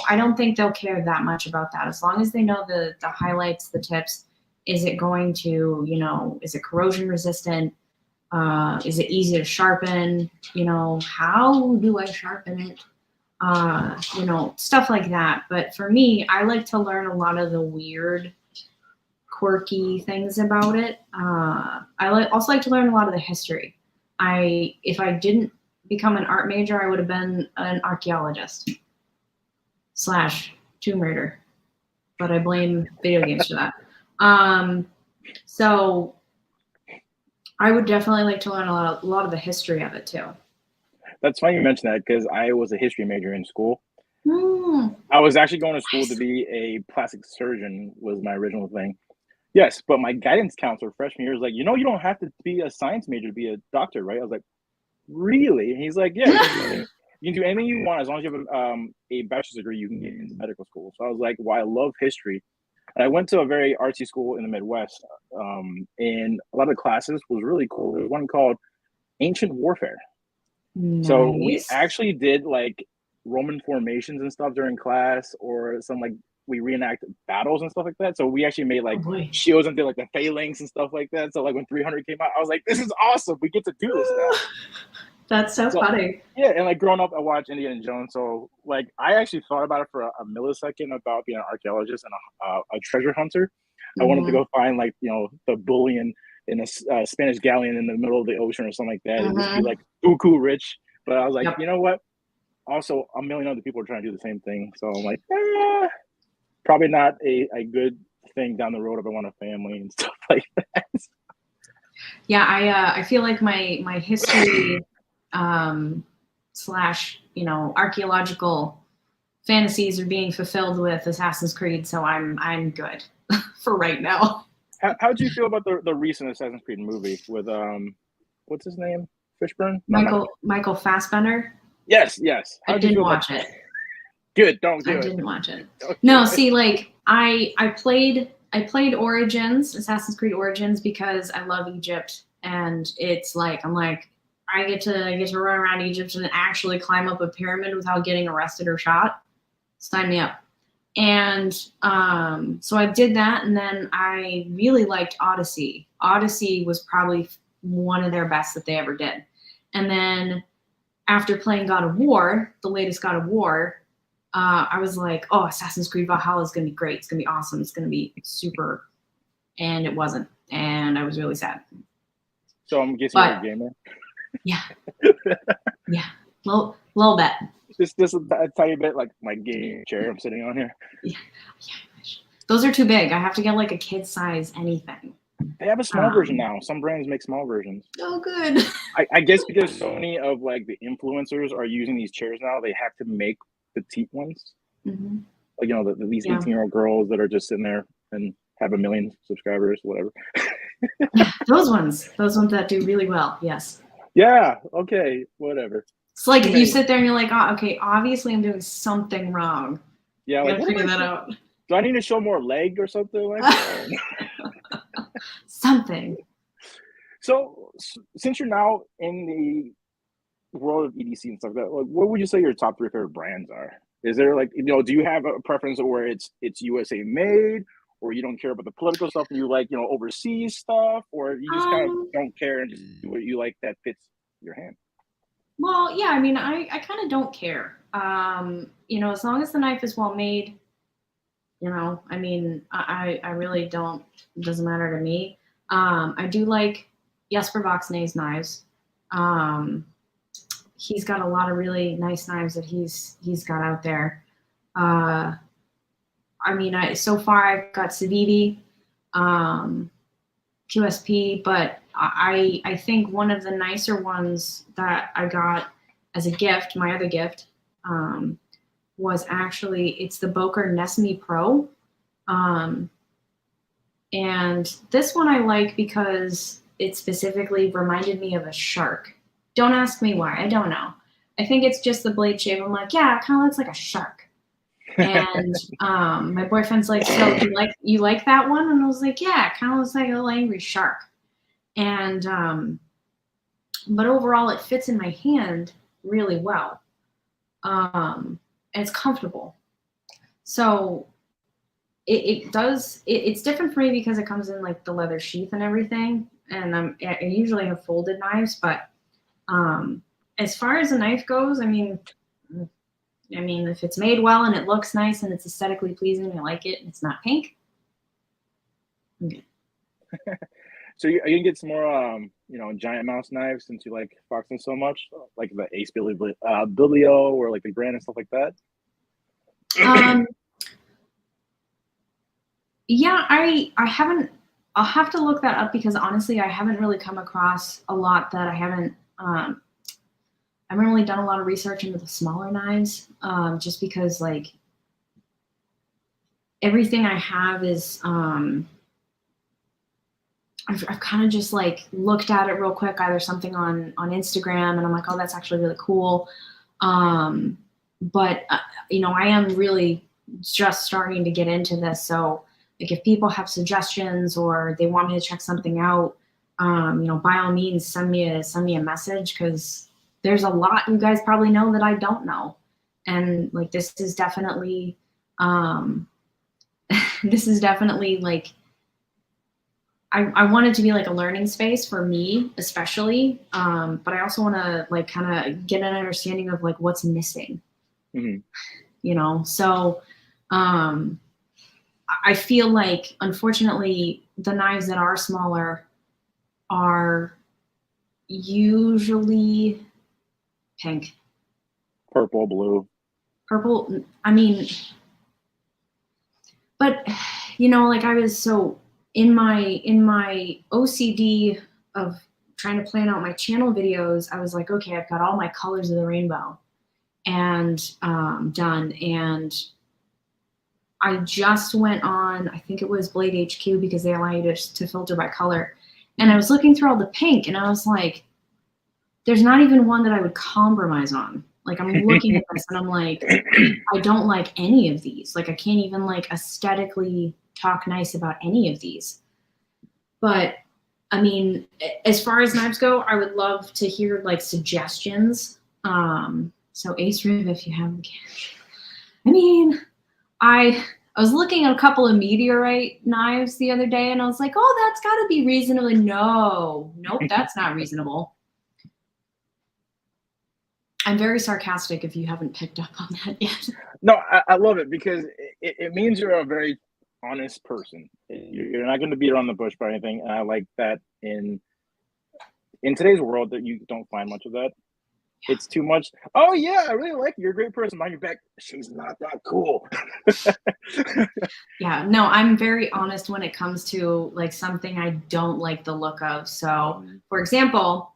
I don't think they'll care that much about that. As long as they know the highlights, the tips. Is it going to, is it corrosion resistant? Is it easy to sharpen? How do I sharpen it? Stuff like that. But for me, I like to learn a lot of the weird, quirky things about it. I also like to learn a lot of the history. If I didn't become an art major, I would have been an archaeologist / Tomb Raider, but I blame video games for that. So I would definitely like to learn a lot of the history of it too. That's funny you mentioned that because I was a history major in school. I was actually going to school to be a plastic surgeon was my original thing. Yes, but my guidance counselor freshman year was like, you don't have to be a science major to be a doctor, right? I was like, really? And he's like, yeah, you can do anything you want as long as you have a bachelor's degree. You can get into medical school. So I was like, well, I love history, and I went to a very artsy school in the Midwest, and a lot of the classes was really cool. There was one called Ancient Warfare. So we Nice. actually did like Roman formations and stuff during class, or some like we reenact battles and stuff like that. So we actually made Oh like boy. shields and did like the phalanx and stuff like that. So like when 300 came out, I was like, this is awesome. We get to do this now. That's so So funny. yeah, and like growing up, I watched Indiana Jones. So like I actually thought about it for a millisecond about being an archaeologist and a treasure hunter. I wanted to Mm-hmm. go find like the bullion in a Spanish galleon in the middle of the ocean or something like that, and just be Mm-hmm. like buku rich. But I was like, Yep. you know what? Also, a million other people are trying to do the same thing. So I'm like, probably not a good thing down the road if I want a family and stuff like that. Yeah, I feel like my history slash archaeological fantasies are being fulfilled with Assassin's Creed, so I'm good for right now. How do you feel about the recent Assassin's Creed movie with what's his name? Fishburne? No, not Michael Fassbender. Yes, yes. I How do you didn't feel about watch it. Good, don't I do it. didn't watch it. Don't do No, it. see, like I played Origins, Assassin's Creed Origins, because I love Egypt, and it's like I'm like I get to run around Egypt and actually climb up a pyramid without getting arrested or shot. Sign me up. And so I did that, and then I really liked Odyssey. Odyssey was probably one of their best that they ever did. And then after playing God of War, the latest God of War, I was like, oh, Assassin's Creed Valhalla is going to be great. It's going to be awesome. It's going to be super. And it wasn't. And I was really sad. So I'm guessing you're a But gamer. yeah, yeah, little bit. Just a tiny bit, like my game chair I'm sitting on here. Yeah. Those are too big. I have to get like a kid size anything. They have a small version now. Some brands make small versions. Oh, good. I guess because so many of like the influencers are using these chairs now, they have to make petite ones. Mm-hmm. Like these 18-year-old girls that are just sitting there and have 1 million subscribers, whatever. Those ones that do really well. Yes. Yeah. Okay. Whatever. It's like you sit there and you're like, oh, okay, obviously I'm doing something wrong. Yeah. I Like, gotta figure that out. Do I need to show more leg or something like that? Something. So since you're now in the world of EDC and stuff like that, like, what would you say your top 3 favorite brands are? Is there like, do you have a preference where it's USA made, or you don't care about the political stuff and you like, overseas stuff, or you just kind of don't care and just do what you like that fits your hand? Well, yeah, I mean, I kind of don't care. As long as the knife is well made, I mean, I really don't, it doesn't matter to me. I do like Jesper Voxnay's knives. He's got a lot of really nice knives that he's got out there. I mean, so far I've got T.E.D, QSP, but I think one of the nicer ones that I got as a gift, my other gift, was actually, it's the Boker Nesme Pro. And this one I like because it specifically reminded me of a shark. Don't ask me why, I don't know. I think it's just the blade shape. I'm like, yeah, it kind of looks like a shark. And my boyfriend's like, so you like that one? And I was like, yeah, it kind of looks like a little angry shark. And but overall it fits in my hand really well. And it's comfortable. So it's different for me because it comes in like the leather sheath and everything. And I usually have folded knives, but as far as a knife goes, I mean, if it's made well and it looks nice and it's aesthetically pleasing and I like it and it's not pink, I'm good. So are you gonna get some more, giant mouse knives since you like boxing so much, like the Ace Biblio or like the Grand and stuff like that? Yeah, I haven't. I'll have to look that up because honestly, I haven't really come across a lot that I haven't. I haven't really done a lot of research into the smaller knives, just because like everything I have is I've kind of just like looked at it real quick, either something on Instagram, and I'm like, oh, that's actually really cool. But you know, I am really just starting to get into this. So like if people have suggestions or they want me to check something out, you know, by all means, send me a message, because there's a lot you guys probably know that I don't know. And like, this is definitely, this is definitely like, I want it to be like a learning space for me, especially. But I also want to like kind of get an understanding of like what's missing, you know? So, I feel like, unfortunately, the knives that are smaller are usually pink, purple, blue, purple. I mean, but you know, like I was so in my OCD of trying to plan out my channel videos, I was like, okay, I've got all my colors of the rainbow and done. And I just went on, I think it was Blade HQ, because they allow you to filter by color. And I was looking through all the pink, and I was like, there's not even one that I would compromise on. Like, I'm looking at this and I'm like, I don't like any of these. Like, I can't even like aesthetically talk nice about any of these. But I mean, as far as knives go, I would love to hear like suggestions. So Ace Riv, if you have the cash. I mean, I was looking at a couple of meteorite knives the other day, and I was like, oh, that's got to be reasonable. Nope, that's not reasonable. I'm very sarcastic if you haven't picked up on that yet. No, I love it, because it means you're a very honest person. You're not going to beat around the bush by anything. And I like that in today's world that you don't find much of that. It's too much. Oh yeah, I really like you. You're a great person. Mind your back. She's not that cool. Yeah, no, I'm very honest when it comes to like something I don't like the look of. So, for example,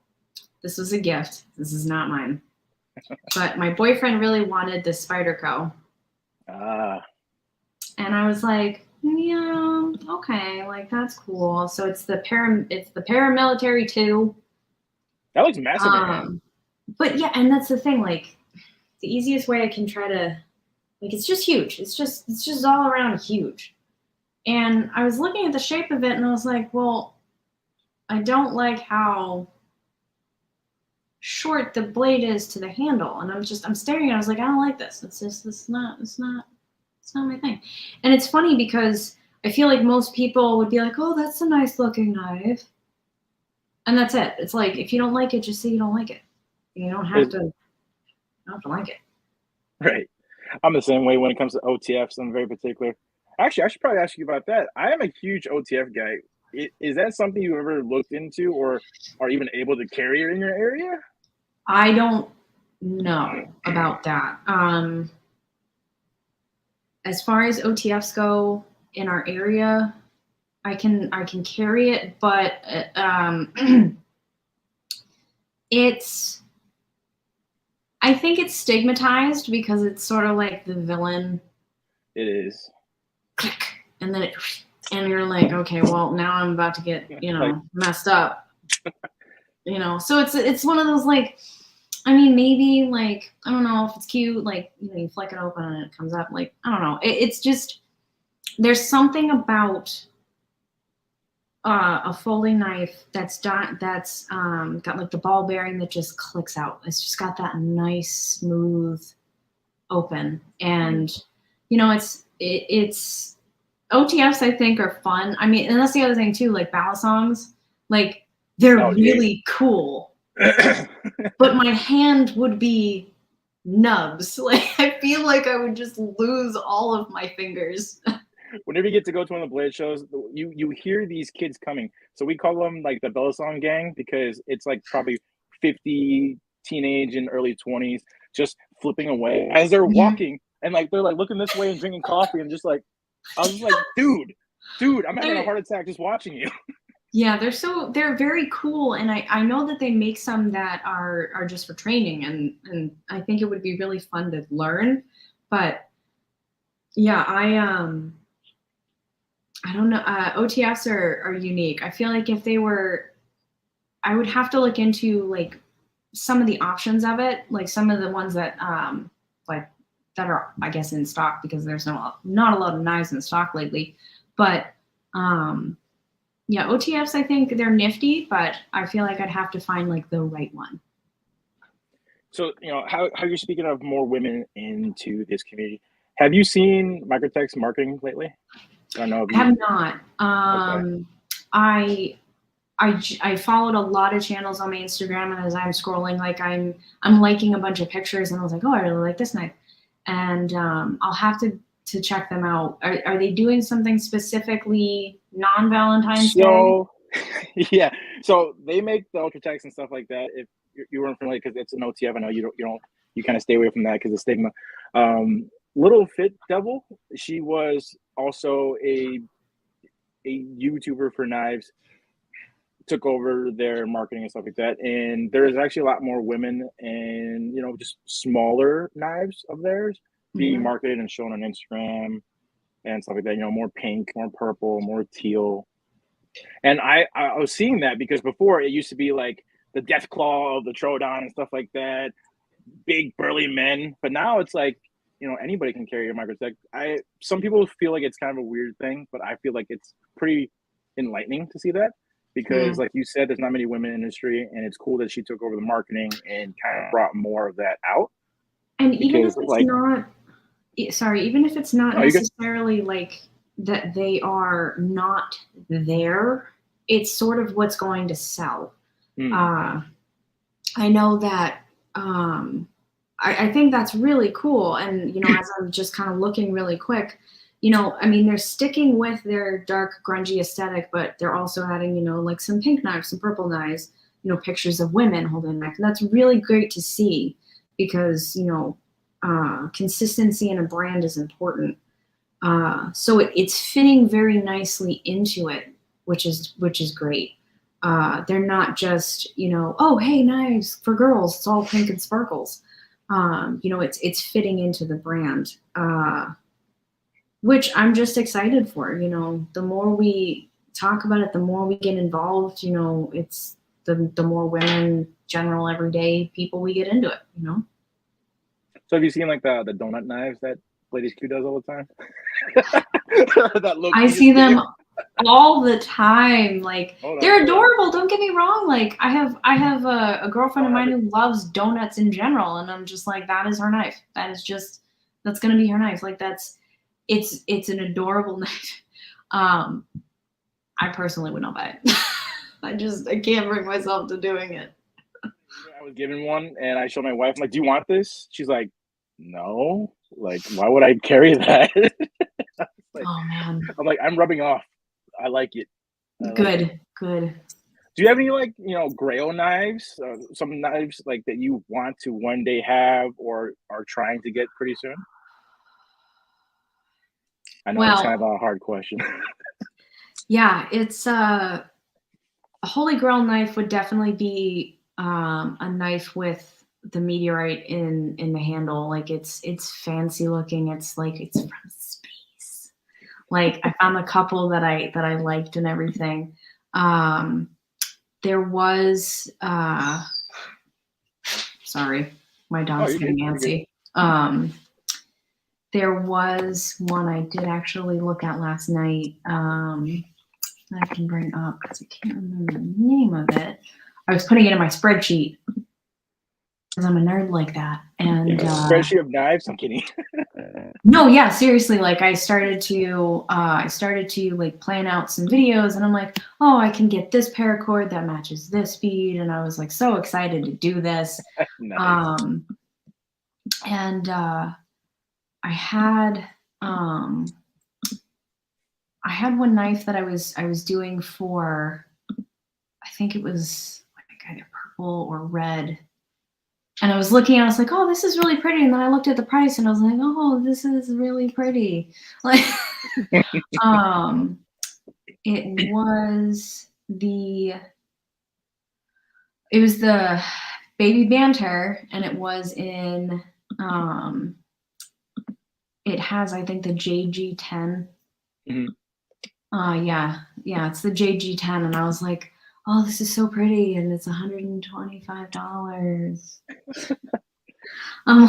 this was a gift. This is not mine. But my boyfriend really wanted this Spyderco. And I was like, yeah, okay, like that's cool. So it's the paramilitary 2. That looks massive. But yeah, and that's the thing, like the easiest way I can try to, like, it's just huge. It's just all around huge. And I was looking at the shape of it and I was like, well, I don't like how short the blade is to the handle. And I'm staring at it. I was like, I don't like this. It's not my thing. And it's funny because I feel like most people would be like, oh, that's a nice looking knife. And that's it. It's like, if you don't like it, just say you don't like it. You don't have to like it. Right. I'm the same way when it comes to OTFs. I'm very particular. Actually, I should probably ask you about that. I am a huge OTF guy. Is that something you ever looked into or are even able to carry it in your area? I don't know about that. As far as OTFs go in our area, I can carry it, but I think it's stigmatized because it's sort of like the villain. It is. Click, and then and you're like, okay, well now I'm about to get, messed up. So it's one of those, like, I mean, maybe like, I don't know if it's cute, like, you flick it open and it comes up, like, I don't know. It's just, there's something about a folding knife that's got like the ball bearing that just clicks out. It's just got that nice smooth open, and it's OTFs I think are fun. I mean, and that's the other thing too, like balisongs, like they're really cool, but my hand would be nubs. Like I feel like I would just lose all of my fingers. Whenever you get to go to one of the blade shows, you hear these kids coming. So we call them like the Balisong gang because it's like probably 50 teenage and early 20s just flipping away as they're walking, and like they're like looking this way and drinking coffee, and just like I was just like, dude, I'm having a heart attack just watching you. Yeah, they're very cool, and I know that they make some that are just for training, and I think it would be really fun to learn. But yeah, I don't know. OTFs are unique. I feel like if they were, I would have to look into like some of the options of it, like some of the ones that like that are, I guess, in stock, because there's not a lot of knives in stock lately. But yeah, OTFs, I think they're nifty, but I feel like I'd have to find like the right one. So, how you're speaking of more women into this community. Have you seen Microtech's marketing lately? I don't know if I have you. not. Okay. I followed a lot of channels on my Instagram, and as I'm scrolling, like I'm liking a bunch of pictures, and I was like, oh, I really like this knife, and I'll have to check them out. Are they doing something specifically non-Valentine's Day? So, yeah. So they make the Ultratechs and stuff like that. If you weren't familiar, because it's an OTF, I know you kind of stay away from that because of stigma. Little Fit Devil, she was also a YouTuber for knives, took over their marketing and stuff like that. And there's actually a lot more women and just smaller knives of theirs being marketed and shown on Instagram and stuff like that. More pink, more purple, more teal. And I was seeing that because before it used to be like the Death Claw of the Troodon and stuff like that, big burly men. But now it's like anybody can carry a Microtech. Some people feel like it's kind of a weird thing, but I feel like it's pretty enlightening to see that because, like you said, there's not many women in the industry, and it's cool that she took over the marketing and kind of brought more of that out. And even if Because, it's like, not, sorry, even if it's not oh, you can. necessarily like that they are not there, it's sort of what's going to sell. I know that I think that's really cool. And, as I'm just kind of looking really quick, I mean, they're sticking with their dark, grungy aesthetic, but they're also adding, like some pink knives, some purple knives, pictures of women holding a knife. And that's really great to see because, consistency in a brand is important. So it's fitting very nicely into it, which is great. They're not just, oh, hey, knives for girls. It's all pink and sparkles. It's fitting into the brand, which I'm just excited for. The more we talk about it, the more we get involved. It's the more women, general everyday people we get into it. So have you seen like the donut knives that Ladies Q does all the time? I see them all the time. Like they're adorable. Don't get me wrong. Like I have a girlfriend of mine who loves donuts in general, and I'm just like, that is her knife. That's gonna be her knife. Like it's an adorable knife. I personally would not buy it. I can't bring myself to doing it. I was given one, and I showed my wife. I'm like, "Do you want this?" She's like, "No. Like, why would I carry that?" Oh man. I'm like, I'm rubbing off. I like it. Good. Do you have any like Grail knives? Some knives like that you want to one day have or are trying to get pretty soon? I know it's kind of a hard question. Yeah, it's a Holy Grail knife would definitely be a knife with the meteorite in the handle. Like it's fancy looking. It's like it's from space. Like I found a couple that I liked and everything. There was sorry, my dog's getting antsy. There was one I did actually look at last night. I can bring up because I can't remember the name of it. I was putting it in my spreadsheet because I'm a nerd like that. And spreadsheet of knives. I'm kidding. No, yeah, seriously. Like I started to like plan out some videos, and I'm like, oh, I can get this paracord that matches this speed, and I was like so excited to do this. Nice. And I had one knife that I was doing for, I think it was like either purple or red. And I was looking, I was like, oh, this is really pretty. And then I looked at the price and I was like, oh, this is really pretty. Like, it was the Baby Banter, and it was in, it has, I think, the JG10. Yeah, it's the JG10, and I was like, oh, this is so pretty, and it's $125. I'm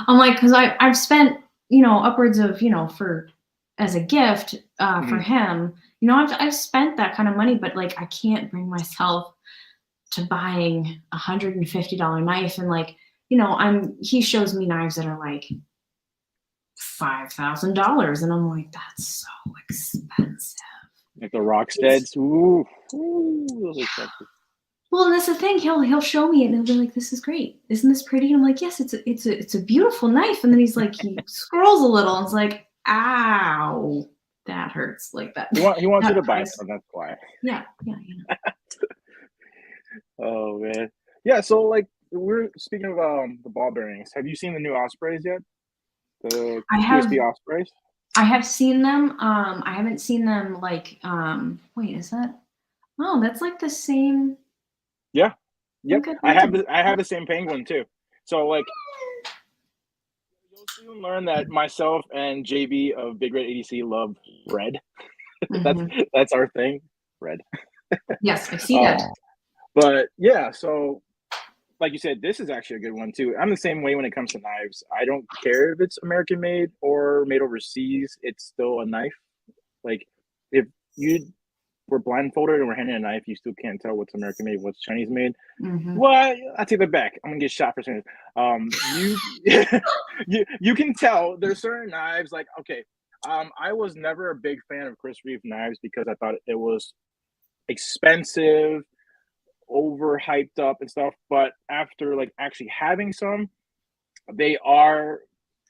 like, because I've spent, upwards of, for as a gift for him, I've spent that kind of money, but like I can't bring myself to buying $150 knife, and like, he shows me knives that are like $5,000, and I'm like, that's so expensive. Like the Rocksteads. Ooh, those are expensive. Well, that's the thing. He'll show me it, and he'll be like, "This is great. Isn't this pretty?" And I'm like, "Yes, it's a beautiful knife." And then he's like, he scrolls a little, and it's like, "Ow, that hurts." Like that. He wants you to buy some. That's why. Yeah. Oh man, yeah. So like we're speaking of the ball bearings. Have you seen the new Ospreys yet? The QSP Ospreys. I have seen them. I haven't seen them like. Wait, is that? Oh, that's like the same. Yeah. Yep. I have the same penguin too. So like you'll soon learn that myself and JB of Big Red EDC love red. That's our thing. Red. Yes, I see that. But yeah, so like you said, this is actually a good one too. I'm the same way when it comes to knives. I don't care if it's American made or made overseas. It's still a knife. Like if you were blindfolded and we're handing a knife, you still can't tell what's American made, what's Chinese made. Well, I take that back. I'm gonna get shot for saying this. You can tell there's certain knives. Like okay, I was never a big fan of Chris Reeve knives because I thought it was expensive, overhyped up and stuff. But after like actually having some, they are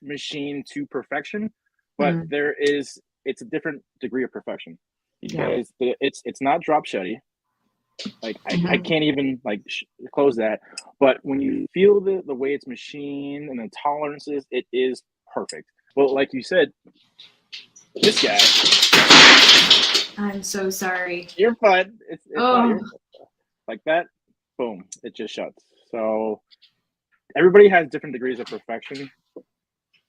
machined to perfection. But it's a different degree of perfection. Because it's not drop shutty. Like I can't even like close that. But when you feel the way it's machined and the tolerances, it is perfect. Well, like you said, this guy. I'm so sorry. You're fine. It's fine. Like that, boom, it just shuts. So everybody has different degrees of perfection,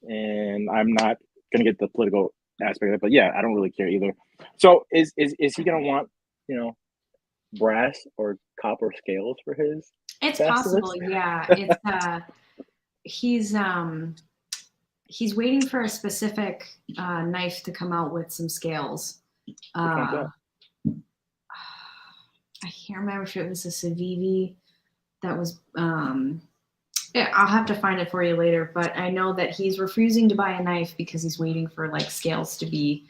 and I'm not gonna get the political aspect of it, but yeah, I don't really care either. So is he gonna want, brass or copper scales for his? It's possible, yeah. It's he's waiting for a specific knife to come out with some scales. I can't remember if it was a Civivi that was I'll have to find it for you later, but I know that he's refusing to buy a knife because he's waiting for like scales to be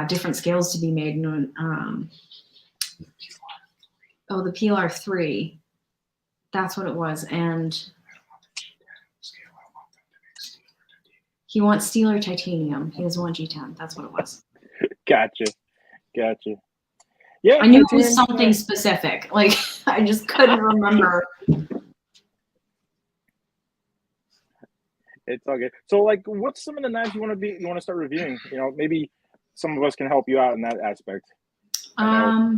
different scales to be made. The PLR3, that's what it was, and he wants steel or titanium. He doesn't want G10. That's what it was. Gotcha. Yeah, I knew it was something specific. Like I just couldn't remember. It's all good. So, like, what's some of the knives you want to start reviewing? Maybe some of us can help you out in that aspect. I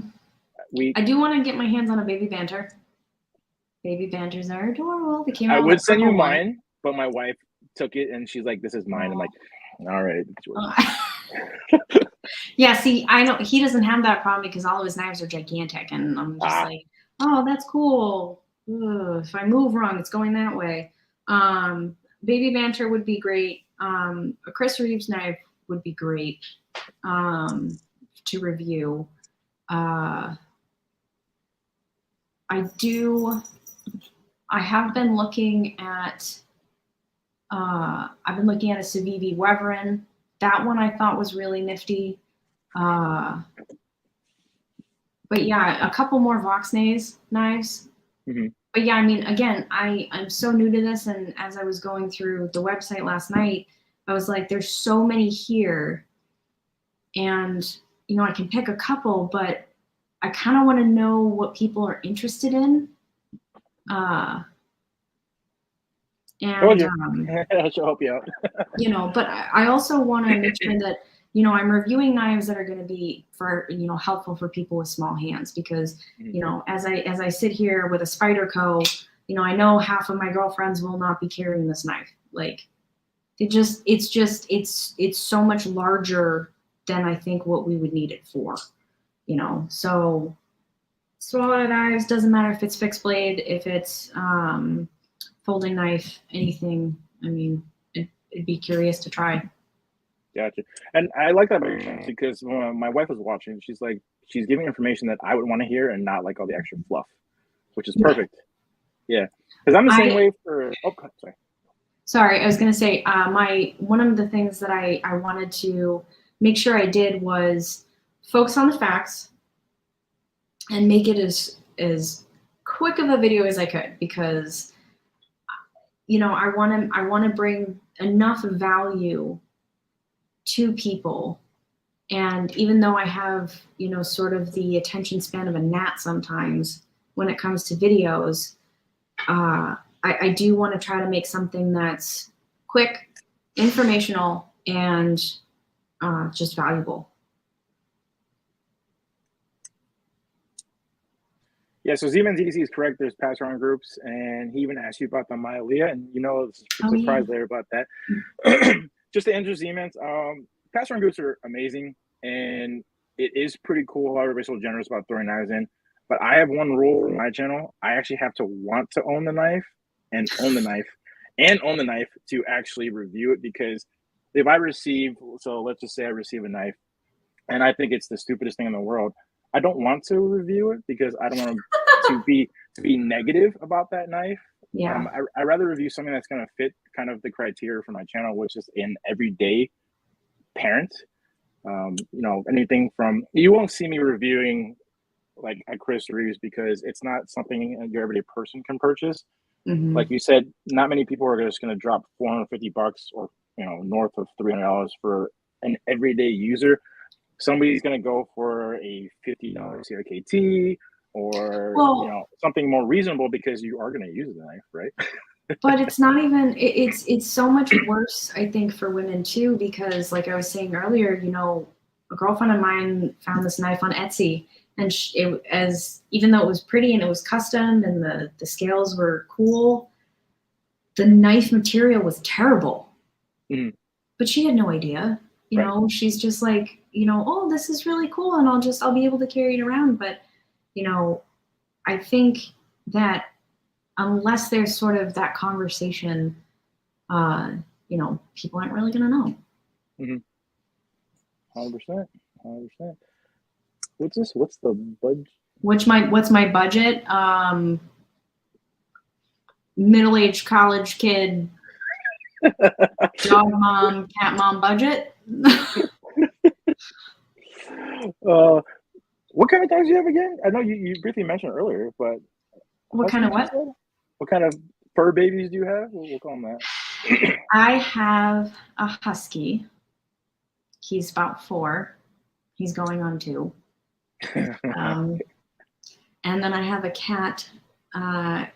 do want to get my hands on a baby banter. Baby banters are adorable. They came out. I would send you mine, but my wife took it and she's like, "This is mine." I'm like, "All right." Yeah, see, I know he doesn't have that problem because all of his knives are gigantic, and I'm just like, "Oh, that's cool." Ugh, if I move wrong, it's going that way. Baby banter would be great. A Chris Reeves knife would be great to review. I have been looking at a Civivi Weverin. That one I thought was really nifty. But yeah, a couple more Voxnays knives. But yeah, I mean, again, I'm so new to this, and as I was going through the website last night, I was like, there's so many here, and I can pick a couple, but I kind of want to know what people are interested in. I should help you out. But I also want to make sure that I'm reviewing knives that are going to be for helpful for people with small hands, because as I sit here with a Spyderco, I know half of my girlfriends will not be carrying this knife. Like it's so much larger than I think what we would need it for, you know. So smaller knives, doesn't matter if it's fixed blade, if it's folding knife, anything. I mean, it'd be curious to try. Gotcha. And I like that because my wife was watching, she's like, she's giving information that I would want to hear and not like all the extra fluff, which is perfect. Yeah. Because I'm the same way for, oh, sorry. Sorry, I was going to say, one of the things that I wanted to make sure I did was focus on the facts and make it as quick of a video as I could, because, you know, I want to bring enough value to people. And even though I have, you know, sort of the attention span of a gnat sometimes when it comes to videos, I do want to try to make something that's quick, informational, and just valuable. Yeah, so Z-Man's EDC is correct. There's pass around groups, and he even asked you about the Myalea, and you know, surprise there about that. Just to answer Z-Man's, pass around groups are amazing, and it is pretty cool how everybody's so generous about throwing knives in. But I have one rule for my channel: I actually have to want to own the knife, and own the knife, and own the knife to actually review it. Because if I receive, so let's just say I receive a knife, and I think it's the stupidest thing in the world, I don't want to review it because I don't want to be negative about that knife. Yeah. I rather review something that's going to fit kind of the criteria for my channel, which is an everyday parent. You know, anything from, you won't see me reviewing like at Chris Reeves because it's not something your everyday person can purchase. Like you said, not many people are just going to drop $450 or, you know, north of $300 for an everyday user. Somebody's going to go for a $50 CRKT or, you know, something more reasonable because you are going to use the knife, right? But it's not even, it's so much worse, I think, for women too, because like I was saying earlier, you know, a girlfriend of mine found this knife on Etsy, and even though it was pretty and it was custom and the scales were cool, the knife material was terrible. But she had no idea, you know. She's just like, you know, oh, this is really cool, and I'll be able to carry it around. But, you know, I think that unless there's sort of that conversation, you know, people aren't really gonna know. 100%. What's this? What's the budget? What's my budget? Middle-aged college kid, dog mom, cat mom budget. What kind of dogs do you have again? I know you briefly mentioned earlier, but what kind of what? What kind of fur babies do you have? We'll call them that. I have a husky. He's about 4. He's going on 2. And then I have a cat.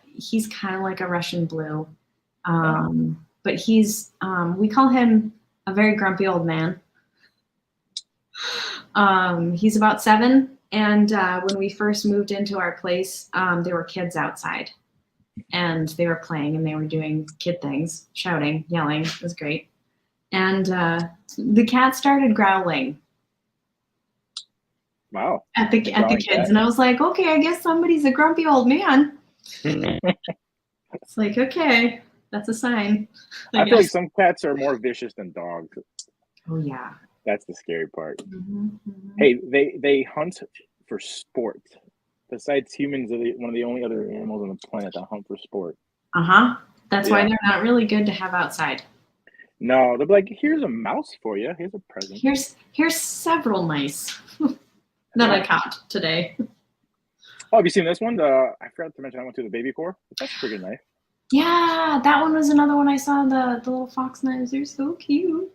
He's kind of like a Russian blue. But he's, we call him a very grumpy old man. He's about 7. And when we first moved into our place, there were kids outside. And they were playing and they were doing kid things, shouting, yelling. It was great. And the cat started growling. Wow. At the kids. And I was like, okay, I guess somebody's a grumpy old man. It's like, okay, that's a sign. I feel like some cats are more vicious than dogs. Oh, yeah. That's the scary part. Hey, they hunt for sport. Besides humans, they're one of the only other animals on the planet that hunt for sport. That's why they're not really good to have outside. No, they'll be like, here's a mouse for you. Here's a present. Here's several mice that I caught today. Oh, have you seen this one? I forgot to mention I went to the baby core. That's a pretty good knife. Yeah, that one was another one I saw. The little fox knives. They're so cute.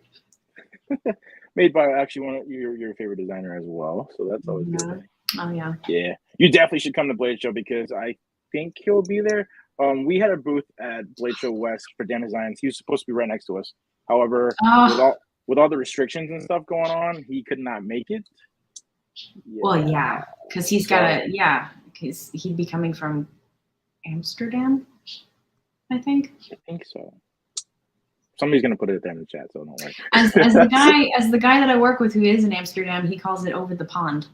Made by actually one of your favorite designer as well. So that's always good. Oh yeah. Yeah, you definitely should come to Blade Show because I think he'll be there. We had a booth at Blade Show West for Dan Designs. He was supposed to be right next to us. However, with all the restrictions and stuff going on, he could not make it. Yeah. Well, yeah, because he's got because he'd be coming from Amsterdam, I think. I think so. Somebody's gonna put it there in the chat, so don't worry. As the guy that I work with who is in Amsterdam, he calls it over the pond.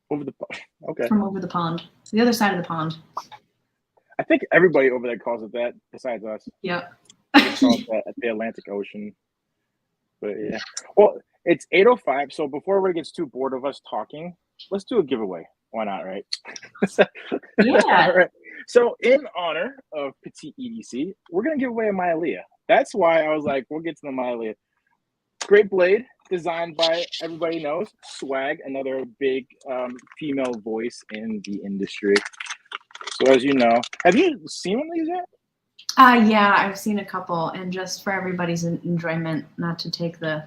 Over the pond. Okay. From over the pond. It's the other side of the pond. I think everybody over there calls it that, besides us. Yep. The Atlantic Ocean. But yeah. Well, it's 8:05, so before everybody gets too bored of us talking, let's do a giveaway. Why not, right? Yeah. All right. So in honor of Petite EDC, we're gonna give away a Mylea. That's why I was like, we'll get to the Mylea. Great blade, designed by everybody knows Swag, another big female voice in the industry. So as you know, have you seen one of these yet? Yeah, I've seen a couple, and just for everybody's enjoyment, not to take the.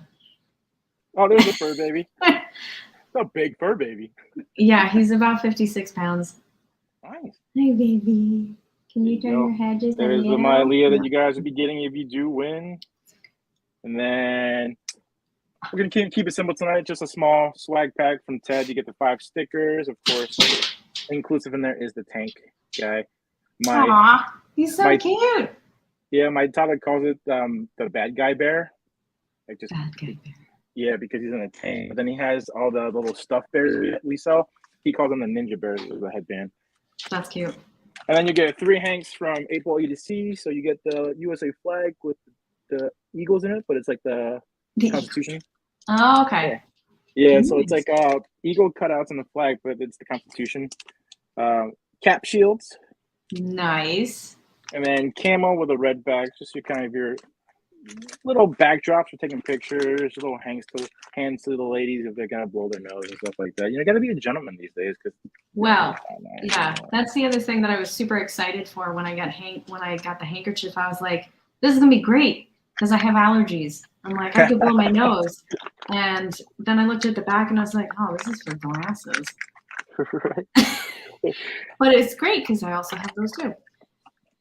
Oh, there's a fur baby. It's a big fur baby. Yeah, he's about 56 pounds. Nice. Hey, baby. Can you turn your head just a little? There's the Mylea that you guys will be getting if you do win. And then we're going to keep it simple tonight. Just a small swag pack from T.E.D. You get the 5 stickers. Of course, inclusive in there is the tank guy. Aw, he's so cute. Yeah, my toddler calls it the bad guy bear. Like just bad guy bear. Yeah, because he's in a tank. But then he has all the little stuffed bears we sell. He calls them the ninja bears with the headband. That's cute. And then you get 3 hanks from April EDC. So you get the USA flag with the eagles in it, but it's like the Constitution. Oh, okay. Yeah, so it's like eagle cutouts on the flag, but it's the Constitution. Cap shields. Nice. And then camo with a red back, just your little backdrops for taking pictures, little hands to the ladies if they're gonna blow their nose and stuff like that. You gotta be a gentleman these days. Well, yeah, that's the other thing that I was super excited for when I got the handkerchief. I was like, this is gonna be great because I have allergies. I'm like, I could blow my nose. And then I looked at the back and I was like, oh, this is for glasses. Right. But it's great because I also have those too.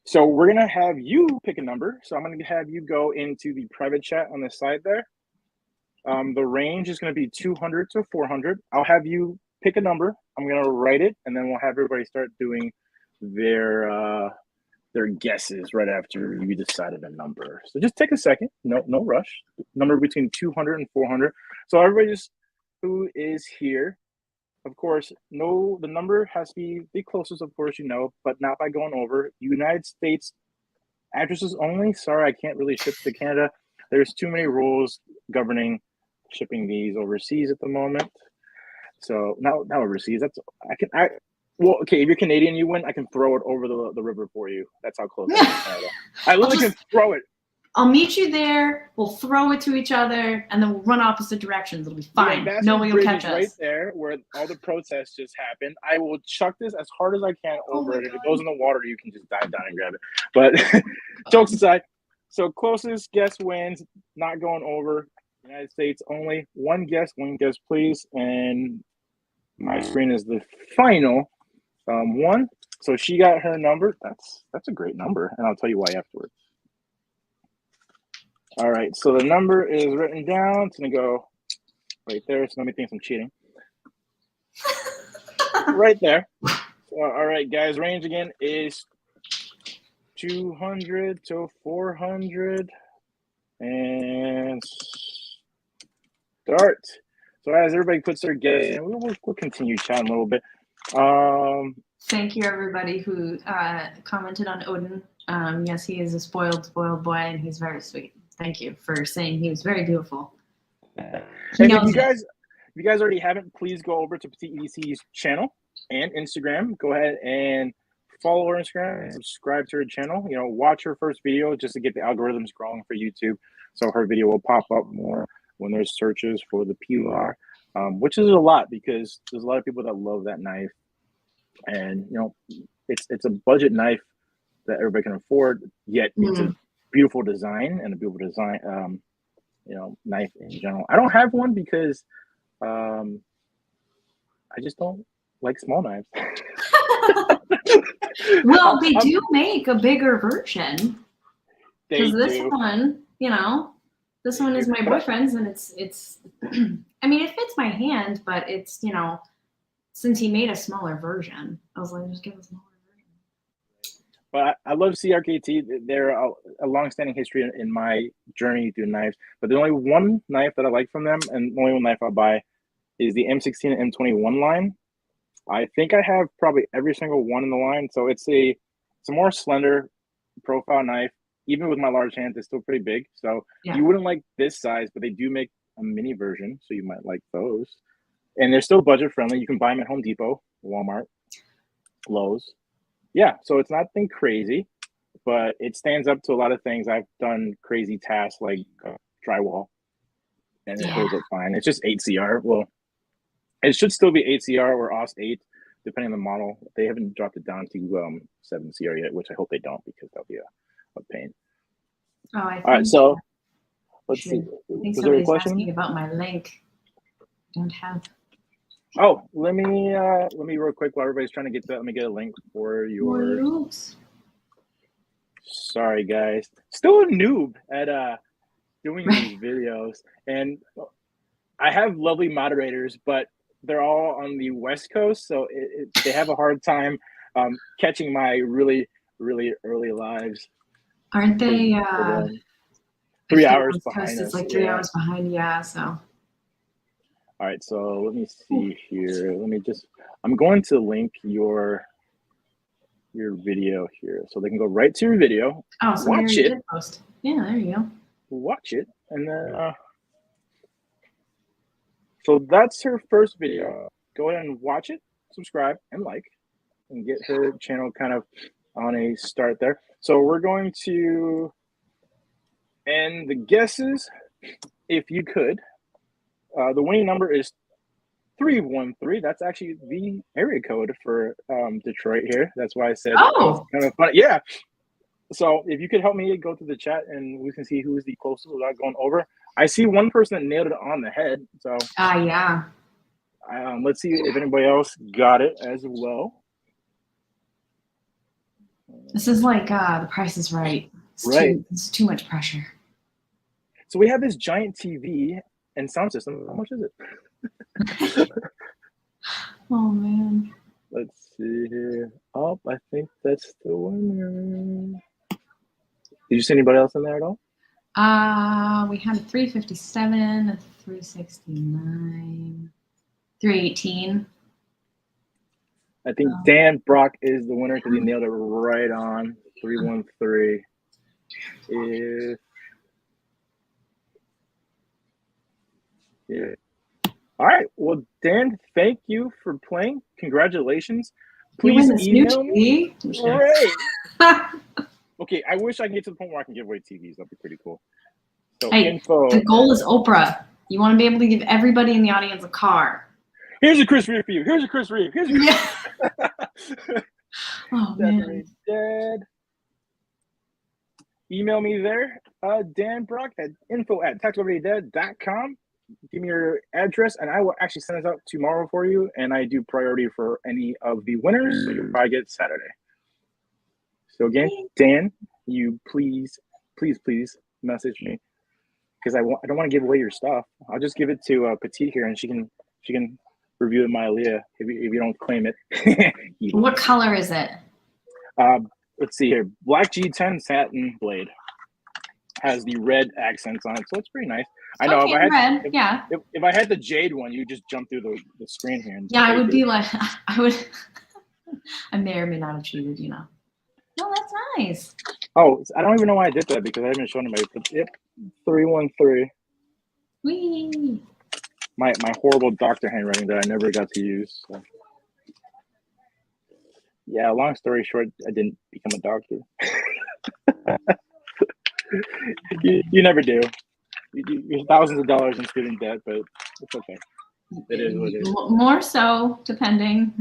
So we're going to have you pick a number. So I'm going to have you go into the private chat on the side there. The range is going to be 200 to 400. I'll have you pick a number. I'm going to write it, and then we'll have everybody start doing their guesses right after you decided a number. So just take a second. No rush. Number between 200 and 400. So everybody just who is here, of course, the number has to be the closest, of course, but not by going over. United States addresses only. Sorry, I can't really ship to Canada. There's too many rules governing shipping these overseas at the moment. So not overseas. Well, okay, if you're Canadian, you win. I can throw it over the river for you. That's how close I am to Canada. I literally can throw it. I'll meet you there. We'll throw it to each other, and then we'll run opposite directions. It'll be fine. No one will catch us. Right there, where all the protests just happened. I will chuck this as hard as I can over it. If it goes in the water, you can just dive down and grab it. But jokes aside, so closest guess wins. Not going over. United States only. One guess, please. And my screen is the final one. So she got her number. That's a great number, and I'll tell you why afterwards. All right, so the number is written down. It's gonna go right there. So let me think I'm cheating. Right there. So, all right, guys. Range again is 200 to 400, and start. So as everybody puts their guess in, we'll continue chatting a little bit. Thank you, everybody who commented on Odin. Yes, he is a spoiled boy, and he's very sweet. Thank you for saying he was very beautiful. And if you guys already haven't, please go over to Petite EDC's channel and Instagram. Go ahead and follow her Instagram and subscribe to her channel. Watch her first video just to get the algorithms growing for YouTube, so her video will pop up more when there's searches for the PR, which is a lot because there's a lot of people that love that knife, and it's a budget knife that everybody can afford. Yet it's a beautiful design and a beautiful design, knife in general. I don't have one because I just don't like small knives. Well, they do make a bigger version. Because this one, this one is my boyfriend's, and it's. I mean, it fits my hand, but it's since he made a smaller version, I was like, just give a smaller version. But I love CRKT. They're a long-standing history in my journey through knives. But there's only one knife that I like from them, and the only one knife I'll buy is the M16 and M21 line. I think I have probably every single one in the line. So it's a more slender profile knife. Even with my large hands, it's still pretty big. So you wouldn't like this size, but they do make a mini version, so you might like those. And they're still budget friendly. You can buy them at Home Depot, Walmart, Lowe's. Yeah, so it's nothing crazy, but it stands up to a lot of things. I've done crazy tasks like drywall, and it holds up fine. It's just 8CR. Well, it should still be 8CR or AUS 8, depending on the model. They haven't dropped it down to 7CR yet, which I hope they don't, because that'll be a pain. Oh, I think all right, so let's see. I think somebody's asking about my link. I don't have. Oh, let me real quick while everybody's trying to get that. Let me get a link for your. Oops. Sorry, guys. Still a noob at doing these videos, and I have lovely moderators, but they're all on the West Coast, so they have a hard time catching my really, really early lives. Aren't they? 3 hours behind us. It's like 3 hours behind, so. All right, so let me see here. I'm going to link your video here, so they can go right to your video. Oh, so watch it. Did post. Yeah, there you go. Watch it, and then so that's her first video. Go ahead and watch it, subscribe, and like, and get her channel kind of on a start there. So we're going to end the guesses, if you could. The winning number is 313. That's actually the area code for Detroit here. That's why I said it's kind of funny. Yeah. So if you could help me go through the chat and we can see who is the closest without going over. I see one person that nailed it on the head. So yeah. Let's see if anybody else got it as well. This is like The Price is Right. It's too much pressure. So we have this giant TV and sound system. How much is it? Oh man. Let's see here. Oh, I think that's the winner. Did you see anybody else in there at all? We had a 357, a 369, 318. I think Dan Brock is the winner because he nailed it right on. 313. Yeah. All right. Well, Dan, thank you for playing. Congratulations. Please email me. Great. Okay, I wish I could get to the point where I can give away TVs. That'd be pretty cool. So info. The goal is Oprah. You want to be able to give everybody in the audience a car. Here's a Chris Reeve for you. Here's a Chris Reeve. Here's a Oh, man. Dead. Email me there, Dan Brock at info@tacticalreadydead.com. Give me your address, and I will actually send this out tomorrow for you. And I do priority for any of the winners, so you'll probably get Saturday. So again, Dan, you please message me because I don't want to give away your stuff. I'll just give it to Petite here, and she can review it, Mylea, if you don't claim it. What color is it? Let's see here. Black G10 satin blade has the red accents on it, so it's pretty nice. I know if I had the jade one, you just jump through the screen here. And I would be like, I may or may not have cheated, No, that's nice. Oh, I don't even know why I did that because I haven't shown anybody. But yep, 313. Whee! My horrible doctor handwriting that I never got to use. So. Yeah, long story short, I didn't become a doctor. you never do. You're thousands of dollars in student debt, but it's okay. It is what it is. More so, depending,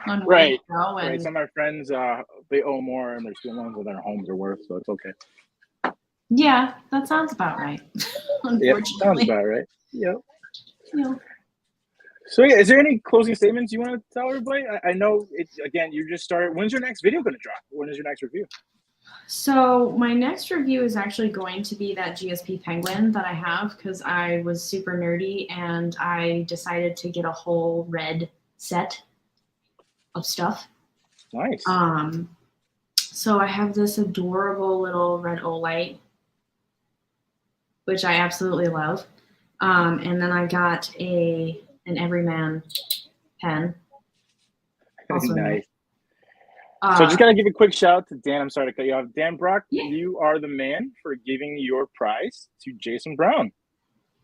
on where you go. Right. Some of my friends, they owe more and their student loans than their homes are worth, so it's okay. Yeah, that sounds about right. Unfortunately. Sounds about right. Yep. Yeah. So is there any closing statements you want to tell everybody? I know you just started. When's your next video going to drop? When is your next review? So my next review is actually going to be that GSP Penguin that I have because I was super nerdy and I decided to get a whole red set of stuff. Nice. So I have this adorable little red Olight, which I absolutely love. And then I got an Everyman pen. Also Nice. So just gotta give a quick shout out to Dan. I'm sorry to cut you off. Dan Brock, you are the man for giving your prize to Jason Brown.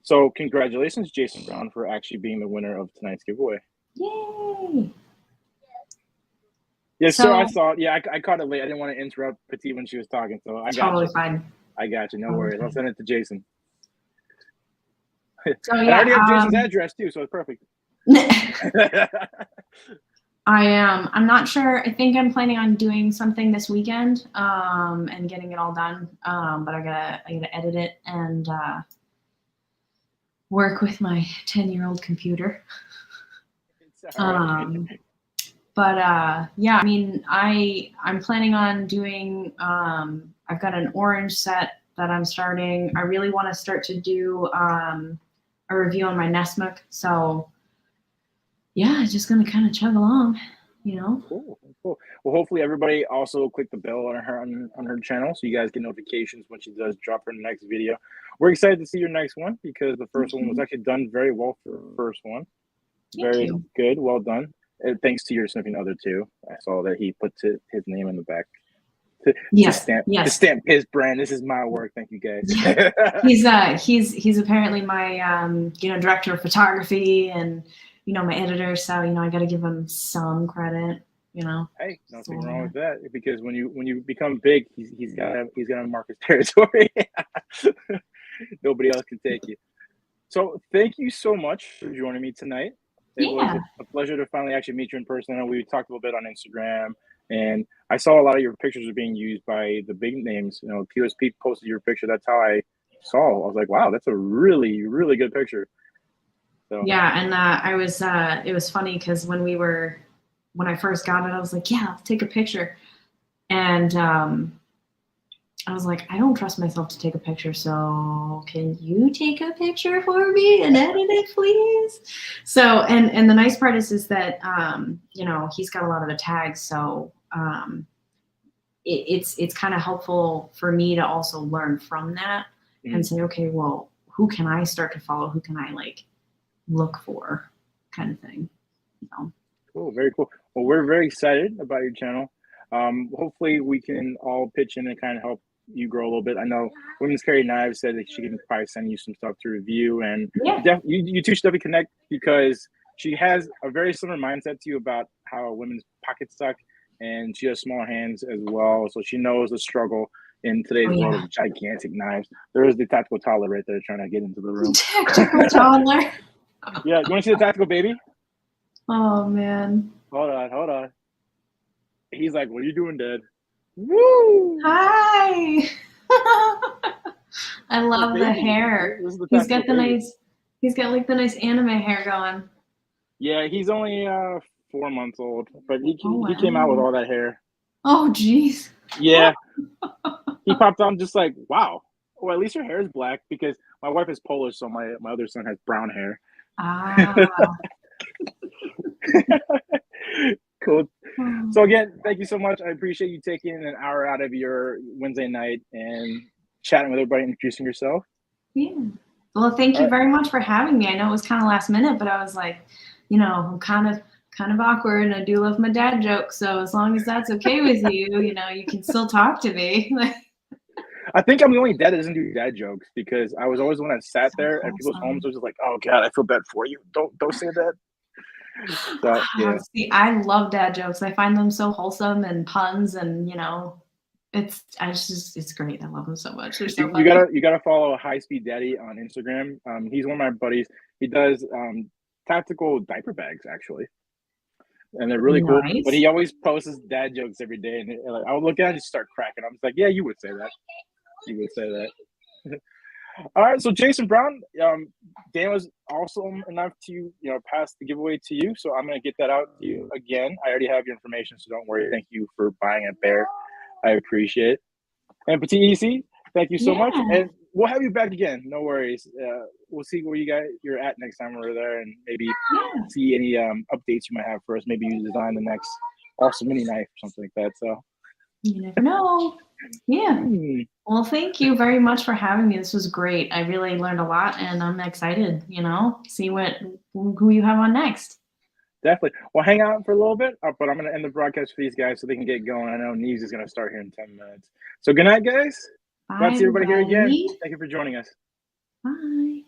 So congratulations, Jason Brown, for actually being the winner of tonight's giveaway. Yay! Yeah, so I saw it. Yeah, I caught it late. I didn't want to interrupt Petite when she was talking, so I got totally you. Fine. I got you. No worries. I'll send it to Jason. So I already have Jason's address too, so it's perfect. I am. I'm not sure. I think I'm planning on doing something this weekend, and getting it all done. But I gotta edit it and work with my 10-year-old computer. But yeah, I mean, I'm planning on doing. I've got an orange set that I'm starting. I really want to start to do a review on my Nessmuk. So yeah, just gonna kind of chug along, you know. Cool. Well, hopefully everybody also click the bell on her channel so you guys get notifications when she does drop her next video. We're excited to see your next one because the first one was actually done very well for the first one. Very good. Well done. Thanks to your significant other too. I saw that he put his name in the back. To stamp his brand. This is my work. Thank you, guys. He's apparently my director of photography and my editor. So I got to give him some credit. Hey, nothing wrong with that because when you become big, he's gotta mark his territory. Nobody else can take you. So thank you so much for joining me tonight. It was a pleasure to finally actually meet you in person. I know we talked a little bit on Instagram, and I saw a lot of your pictures are being used by the big names. QSP posted your picture. That's how I saw. I was like, wow, that's a really, really good picture. So yeah, and it was funny because when I first got it, I was like, yeah, I'll take a picture, and I was like, I don't trust myself to take a picture, so can you take a picture for me and edit it, please? So, and the nice part is that, he's got a lot of the tags, so it's kind of helpful for me to also learn from that and say, okay, well, who can I start to follow? Who can I look for, kind of thing. Cool, very cool. Well, we're very excited about your channel. Hopefully we can all pitch in and kind of help you grow a little bit. I know Women's Carry Knives said that she can probably send you some stuff to review, and you two should definitely connect because she has a very similar mindset to you about how women's pockets suck, and she has small hands as well, so she knows the struggle in today's world of gigantic knives. There is the tactical toddler right there trying to get into the room. Tactical toddler. Yeah, you want to see the tactical baby? Oh man. Hold on. He's like, "What are you doing, Dad?" Woo! Hi. I love the hair. He's got the nice anime hair going. Yeah, he's only 4 months old, but he came out with all that hair. Oh jeez. Yeah. He popped on just like, wow. Well, at least your hair is black because my wife is Polish, so my other son has brown hair. Cool. So again, thank you so much. I appreciate you taking an hour out of your Wednesday night and chatting with everybody, introducing yourself. Yeah. Well, thank you very much for having me. I know it was kind of last minute, but I was like, I'm kind of awkward, and I do love my dad jokes. So as long as that's okay with you, you can still talk to me. I think I'm the only dad that doesn't do dad jokes because I was always the one that sat there at people's homes. I was just like, oh God, I feel bad for you. Don't say that. So, yeah. See, I love dad jokes. I find them so wholesome and puns, and it's great. I love them so much. They're so funny. You gotta follow High Speed Daddy on Instagram. He's one of my buddies. He does tactical diaper bags actually, and they're really cool. But he always posts dad jokes every day, and I would look at it and just start cracking. I'm just like, yeah, you would say that. You would say that. All right, so Jason Brown, Dan was awesome enough to pass the giveaway to you, so I'm gonna get that out to you again. I already have your information, so don't worry. Thank you for buying it there. I appreciate it. And Petite EDC, thank you so much, and we'll have you back again. No worries. We'll see where you're at next time we're there, and maybe see any updates you might have for us. Maybe you design the next awesome mini knife or something like that. So You never know. Yeah. Well, thank you very much for having me. This was great. I really learned a lot, and I'm excited, see who you have on next. Definitely. Well, hang out for a little bit, but I'm going to end the broadcast for these guys so they can get going. I know Neves is going to start here in 10 minutes. So good night, guys. Bye, Glad to see everybody here again. everybody. Thank you for joining us. Bye.